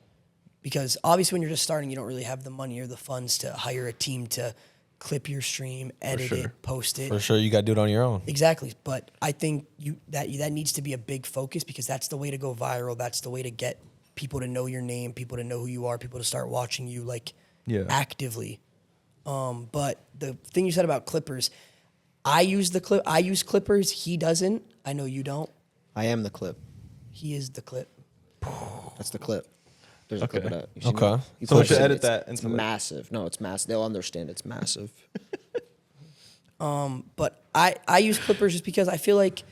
Because obviously when you're just starting, you don't really have the money or the funds to hire a team to clip your stream, edit it, post it. For sure, you got to do it on your own. Exactly. But I think that needs to be a big focus because that's the way to go viral. That's the way to get people to know your name, people to know who you are, people to start watching you like actively. But the thing you said about clippers, I use clippers. He doesn't. I know you don't. I am the clip. He is the clip. That's the clip. There's a clip of that. You've seen Okay. it? So we should edit It's- that It's into like- massive. No, it's massive. They'll understand it's massive. But I use clippers just because I feel like,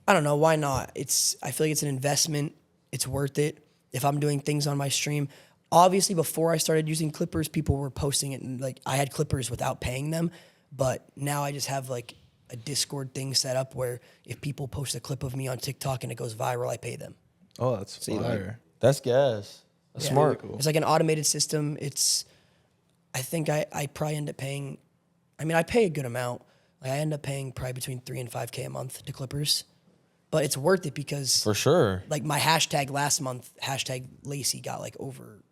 I don't know, why not? I feel like it's an investment. It's worth it. If I'm doing things on my stream, obviously before I started using clippers, people were posting it and like I had clippers without paying them. But now I just have like a Discord thing set up where if people post a clip of me on TikTok and it goes viral, I pay them. Oh, that's fire. That's gas. That's smart. Really cool. It's like an automated system. I think I probably end up paying, I pay a good amount. Like I end up paying probably between $3,000 and $5,000 a month to clippers. But it's worth it because For sure. like my hashtag last month, hashtag Lacy got like over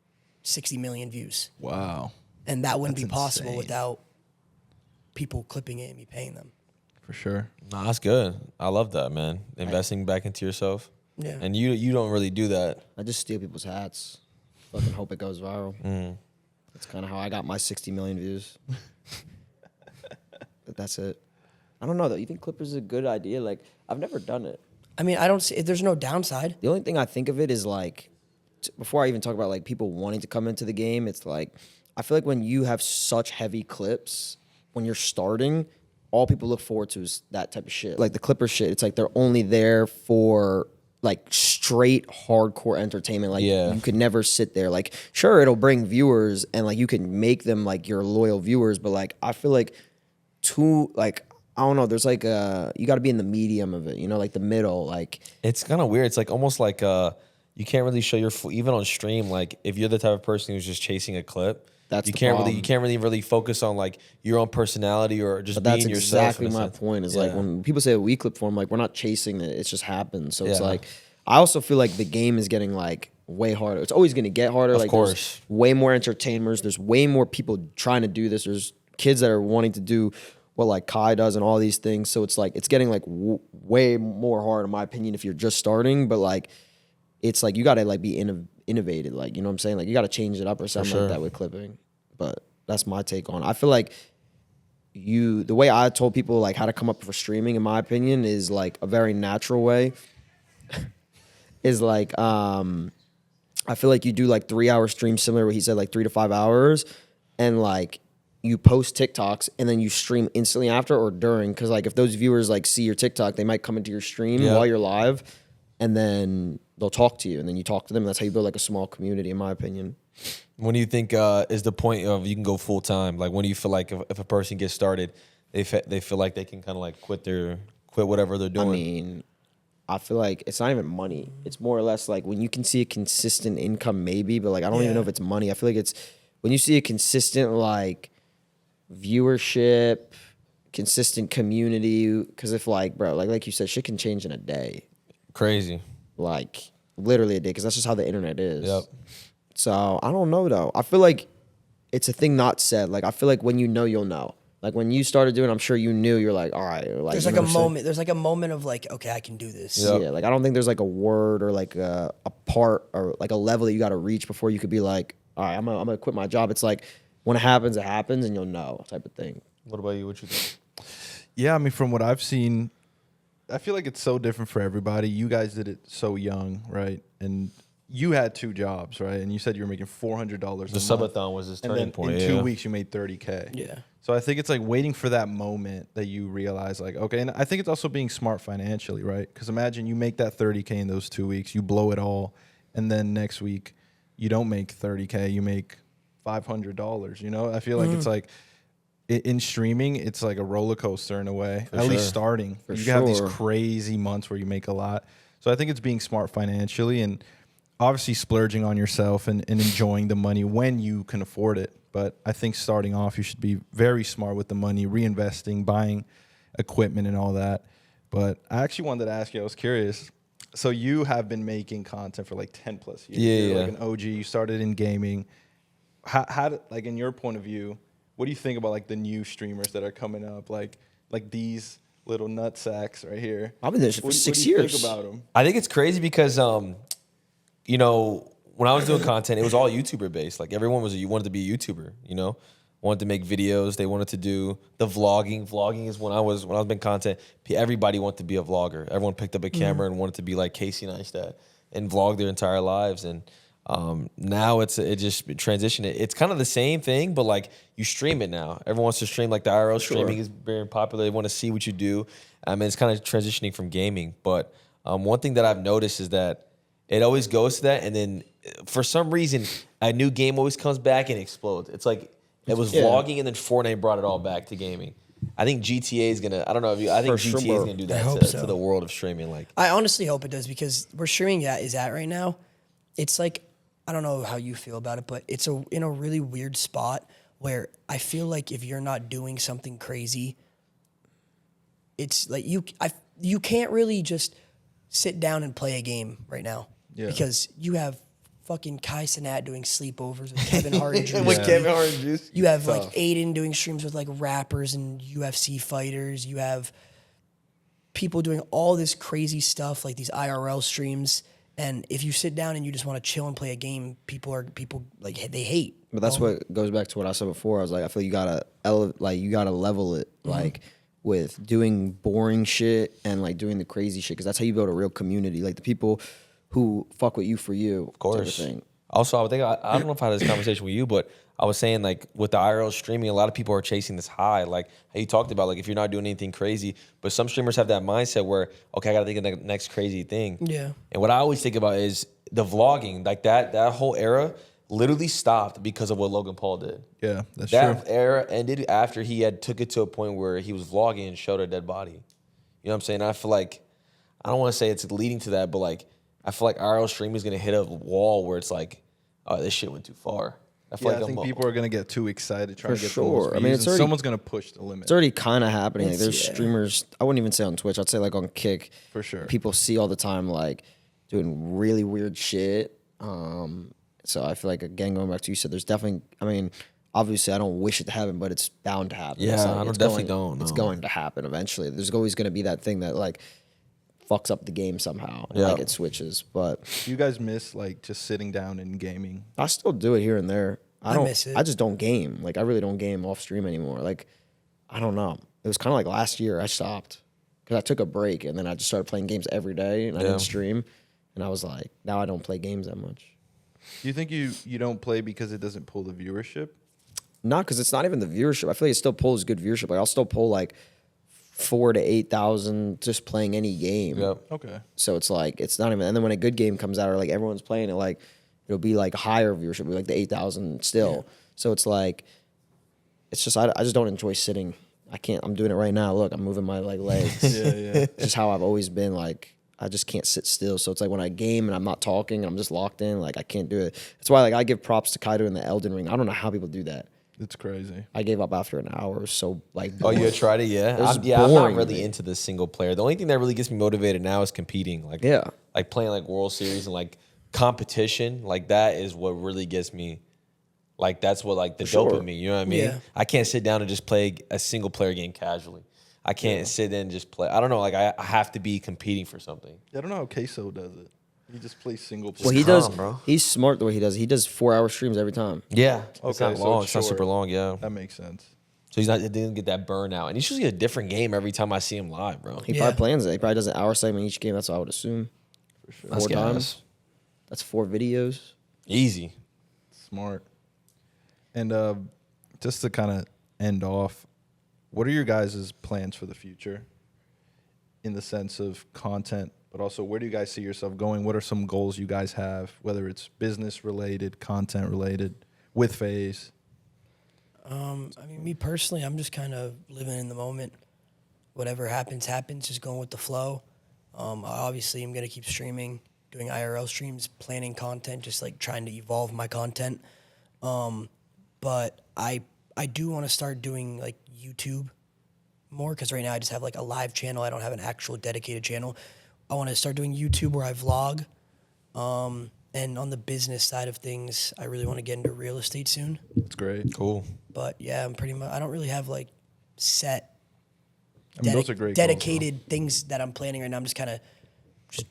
60 million views. Wow. And that wouldn't be That's possible insane. without people clipping it and me paying them. For sure. Nah, that's good. I love that, man. Investing back into yourself. Yeah. And you don't really do that. I just steal people's hats. Fucking hope it goes viral. That's kind of how I got my 60 million views. But that's it. I don't know though. You think clippers is a good idea? Like I've never done it. I don't see, there's no downside. The only thing I think of it is like, before I even talk about like people wanting to come into the game, it's like, I feel like when you have such heavy clips, when you're starting, all people look forward to is that type of shit. Like the Clipper shit, it's like they're only there for like straight hardcore entertainment. Like Yeah. you could never sit there. Like sure, it'll bring viewers and like you can make them like your loyal viewers, but like I feel like I don't know. There's like you got to be in the medium of it, you know, like the middle. Like It's kind of weird. It's like almost like you can't really show your even on stream. Like if you're the type of person who's just chasing a clip, That's you the can't problem. really focus on like your own personality or just But that's being yourself. exactly in a my sense. point. Is Yeah. like when people say a weak clip form, like we're not chasing it. It just happens. So it's Yeah. like I also feel like the game is getting like way harder. It's always going to get harder. Like course. there's way more entertainers. There's way more people trying to do this. There's kids that are wanting to do what like Kai does and all these things. So it's like it's getting like way more hard in my opinion if you're just starting. But like it's like you got to like be innovative. Like you know what I'm saying? Like you got to change it up or something sure. like that with clipping. But that's my take on it. I feel like the way I told people like how to come up for streaming, in my opinion, is like a very natural way. Is like I feel like you do like 3-hour streams, similar to what he said, like 3 to 5 hours, and like you post TikToks and then you stream instantly after or during, because like if those viewers like see your TikTok, they might come into your stream while you're live, and then they'll talk to you, and then you talk to them. And that's how you build like a small community, in my opinion. When do you think is the point of you can go full time? Like when do you feel like if a person gets started, they feel like they can kind of like quit whatever they're doing? I mean, I feel like it's not even money. It's more or less like when you can see a consistent income, maybe, but like I don't even know if it's money. I feel like it's when you see a consistent like viewership, consistent community. Because if like, bro, like you said, shit can change in a day. Crazy. Like literally a day, because that's just how the internet is. Yep. So I don't know though. I feel like it's a thing not said. Like I feel like when you know, you'll know. Like when you started doing, I'm sure you knew. You're like, all right. Like, There's like a moment. There's like a moment of like, okay, I can do this. Yep. Yeah, like I don't think there's like a word or like a part or like a level that you got to reach before you could be like, all right, I'm gonna quit my job. It's like when it happens, and you'll know, type of thing. What about you? What you think? Yeah, I mean, from what I've seen, I feel like it's so different for everybody. You guys did it so young, right? And you had 2 jobs, right? And you said you were making $400 a month. The Subathon was his And turning then point. in 2 weeks, you made $30K. Yeah. So I think it's like waiting for that moment that you realize, like, okay. And I think it's also being smart financially, right? Because imagine you make that 30K in those 2 weeks, you blow it all, and then next week you don't make 30K, you make $500. You know, I feel like it's like in streaming, it's like a roller coaster in a way. At least starting, you have these crazy months where you make a lot. So I think it's being smart financially and obviously splurging on yourself and enjoying the money when you can afford it. But I think starting off, you should be very smart with the money, reinvesting, buying equipment and all that. But I actually wanted to ask you, I was curious. So you have been making content for like 10 plus years. Yeah, You're yeah. like an OG. You started in gaming. How like in your point of view, what do you think about like the new streamers that are coming up? Like these little nut sacks right here. I've been there for What 6 do you years. think about them? I think it's crazy because, you know, when I was doing content, it was all YouTuber based. Like everyone wanted to be a YouTuber, you know, wanted to make videos. They wanted to do the vlogging. Vlogging is when I was making content. Everybody wanted to be a vlogger. Everyone picked up a camera and wanted to be like KaiCenat and vlog their entire lives. And now it just transitioned. It's kind of the same thing, but like you stream it now. Everyone wants to stream. Like the IRL streaming is very popular. They want to see what you do. It's kind of transitioning from gaming. But one thing that I've noticed is that it always goes to that, and then for some reason, a new game always comes back and explodes. It's like it was vlogging, and then Fortnite brought it all back to gaming. I think GTA is gonna. I don't know if you. I think GTA is gonna do that to the world of streaming. Like I honestly hope it does, because where streaming is at right now, it's like, I don't know how you feel about it, but it's in a really weird spot where I feel like if you're not doing something crazy, it's like you can't really just sit down and play a game right now. Yeah. Because you have fucking KaiCenat doing sleepovers with Kevin Hart and Juice. Kevin Hart and Juice. You have like Aiden doing streams with like rappers and UFC fighters. You have people doing all this crazy stuff, like these IRL streams. And if you sit down and you just want to chill and play a game, people like they hate. But that's what goes back to what I said before. I was like, I feel you gotta level it, like with doing boring shit and like doing the crazy shit, because that's how you build a real community. Like the people who fuck with you for you, of course. Type of thing. Also, I don't know if I had this conversation with you, but I was saying like with the IRL streaming, a lot of people are chasing this high. Like how you talked about, like if you're not doing anything crazy, but some streamers have that mindset where, okay, I gotta think of the next crazy thing. Yeah. And what I always think about is the vlogging, like that whole era literally stopped because of what Logan Paul did. Yeah, that's That true. era ended after he had took it to a point where he was vlogging and showed a dead body. You know what I'm saying? I feel like, I don't want to say it's leading to that, but like, I feel like IRL streaming is going to hit a wall where it's like, oh, this shit went too far. I feel Yeah, like I think people are gonna get too excited trying to get the most sure. views, I mean, it's and already- someone's gonna push the limit. It's already kind of happening. Like, there's yeah. streamers. I wouldn't even say on Twitch. I'd say like on Kick. For sure. People see all the time like doing really weird shit. So I feel like, again, going back to you said, there's definitely. I mean, obviously, I don't wish it to happen, but it's bound to happen. Yeah, It's like- I it's definitely going- don't, It's no. going to happen eventually. There's always going to be that thing that like fucks up the game somehow. Yeah. Like it switches, but Do you guys miss like just sitting down and gaming? I still do it here and there. I don't. miss it. I just don't game. Like I really don't game off stream anymore. Like I don't know. It was kind of like last year I stopped because I took a break and then I just started playing games every day and I Yeah. didn't stream. And I was like, now I don't play games that much. Do you think you don't play because it doesn't pull the viewership? Not because it's not even the viewership. I feel like it still pulls good viewership. Like I'll still pull like 4,000 to 8,000 just playing any game. Yep. Okay. So it's like it's not even. And then when a good game comes out or like everyone's playing it, like it'll be like higher viewership, it'll be like the 8,000 still. So it's like it's just I just don't enjoy sitting. I can't. I'm doing it right now. Look, I'm moving my like legs. Yeah, yeah. It's just how I've always been. Like I just can't sit still. So it's like when I game and I'm not talking and I'm just locked in. Like I can't do it. That's why like I give props to Kaido in the Elden Ring. I don't know how people do that. It's crazy. I gave up after an hour. It was so like. Oh, you had tried it? Yeah. was I'm not boring to really me. into the single player. The only thing that really gets me motivated now is competing. Like, Yeah. like playing like World Series and like competition. Like that is what really gets me. Like that's what like the sure. dopamine. You know what I mean? Yeah. I can't sit down and just play a single player game casually. I can't sit in and just play. I don't know. Like I have to be competing for something. I don't know how CaseOh does it. He just plays single player. Well, he calm, does. bro. He's smart the way he does it. He does 4-hour streams every time. Yeah. It's Okay, not so long. it's It's not super short. long. Yeah. That makes sense. So he didn't get that burnout. And he's usually a different game every time I see him live, bro. He Yeah. probably plans it. He probably does an hour segment each game. That's what I would assume. For sure. That's 4 times. gas. That's 4 videos. Easy. Smart. And just to kind of end off, what are your guys' plans for the future in the sense of content, but also where do you guys see yourself going? What are some goals you guys have, whether it's business related, content related, with FaZe? I mean, me personally, I'm just kind of living in the moment. Whatever happens, happens. Just going with the flow. Obviously, I'm gonna keep streaming, doing IRL streams, planning content, just like trying to evolve my content. But I do want to start doing like YouTube more because right now I just have like a live channel. I don't have an actual dedicated channel. I want to start doing YouTube where I vlog. And on the business side of things, I really want to get into real estate soon. It's great. Cool. But yeah, I'm pretty much. I don't really have like set, I mean, those are great goals, dedicated things that I'm planning right now. I'm just kind of just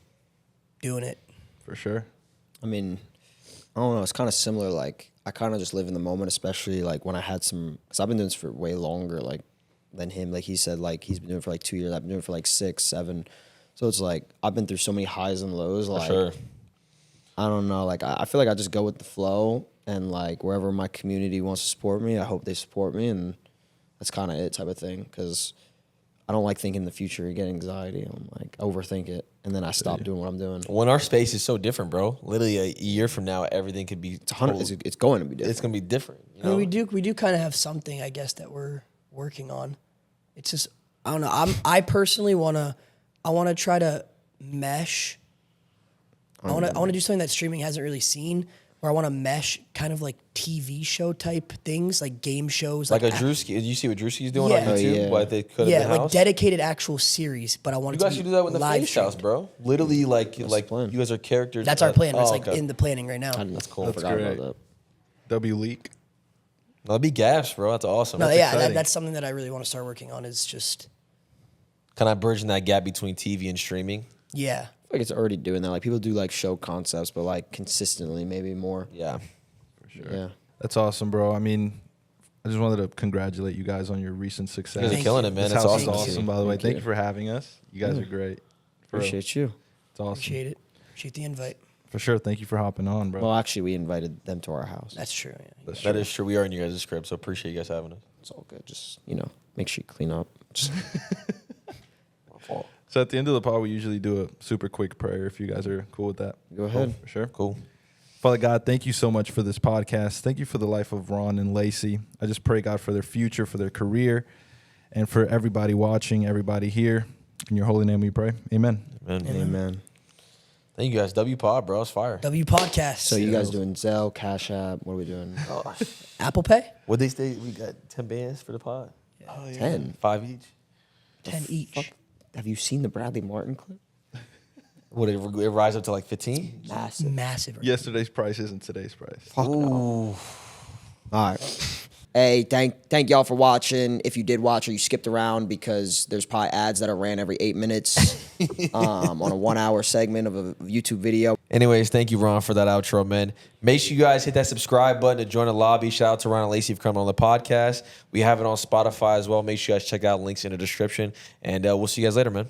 doing it. for sure. I mean, I don't know. It's kind of similar. Like I kind of just live in the moment, especially like when I had some. Because I've been doing this for way longer, like than him. Like he said, like he's been doing it for like 2 years. I've been doing it for like 6, 7. So it's like I've been through so many highs and lows. Like Sure. I don't know. Like I feel like I just go with the flow, and like wherever my community wants to support me, I hope they support me, and that's kind of it, type of thing. Because I don't like thinking the future. I get anxiety. I'm like overthink it, and then I stop doing what I'm doing. When our space is so different, bro. Literally a year from now, everything could be. It's 100. It's going to be different. It's gonna be different. You I know? mean, we do kind of have something, I guess, that we're working on. It's just I don't know. I personally wanna try to mesh. I wanna do something that streaming hasn't really seen, where I wanna mesh kind of like TV show type things, like game shows, like a Drewski. Did you see what Drewski's doing Yeah. on Oh, YouTube? yeah. What they could have yeah, been like house? dedicated actual series. But I want You it to guys be should do that with the live FaZe House, streamed. bro. Literally, like the plan? you guys are characters. That's our plan. It's Oh, like okay. in the planning right now. That's cool. I That's forgot great. about that. W Leak. That'd be gas, bro. That's awesome. No, That's yeah, exciting. that's something that I really want to start working on. Is just Kind of bridging that gap between TV and streaming. yeah. I feel like it's already doing that. Like people do like show concepts, but like consistently, maybe more. Yeah. For sure. Yeah. That's awesome, bro. I mean, I just wanted to congratulate you guys on your recent success. You guys are Thank killing you. it, man. This That's house is awesome. awesome, by the way. Thank Thank you. you for having us. You guys are great. For real. Appreciate you. It's awesome. Appreciate it. Appreciate the invite. For sure. Thank you for hopping on, bro. Well, actually, we invited them to our house. That's true. Yeah. That's That true. is true. We are in your guys' crib, so appreciate you guys having us. It's all good. Just make sure you clean up. Just My fault. So at the end of the pod, we usually do a super quick prayer if you guys are cool with that. go ahead. For sure. Cool. Father God, thank you so much for this podcast. Thank you for the life of Ron and Lacy. I just pray, God, for their future, for their career, and for everybody watching, everybody here. In your holy name we pray. Amen. Amen. Amen. Thank you guys. W Pod, bro. It's fire. W Podcast. So you guys doing Zelle, Cash App? What are we doing? Apple Pay? What they say? We got 10 bands for the pod. 10. 5 each. 10 each. Have you seen the Bradley Martin clip? Would it rise up to like 15? Massive. Yesterday's price isn't today's price. Fuck no. All right. Hey, thank y'all for watching. If you did watch or you skipped around because there's probably ads that are ran every 8 minutes on a 1 hour segment of a YouTube video. Anyways, thank you, Ron, for that outro, man. Make sure you guys hit that subscribe button to join the lobby. Shout out to Ron and Lacy for coming on the podcast. We have it on Spotify as well. Make sure you guys check out links in the description. And we'll see you guys later, man.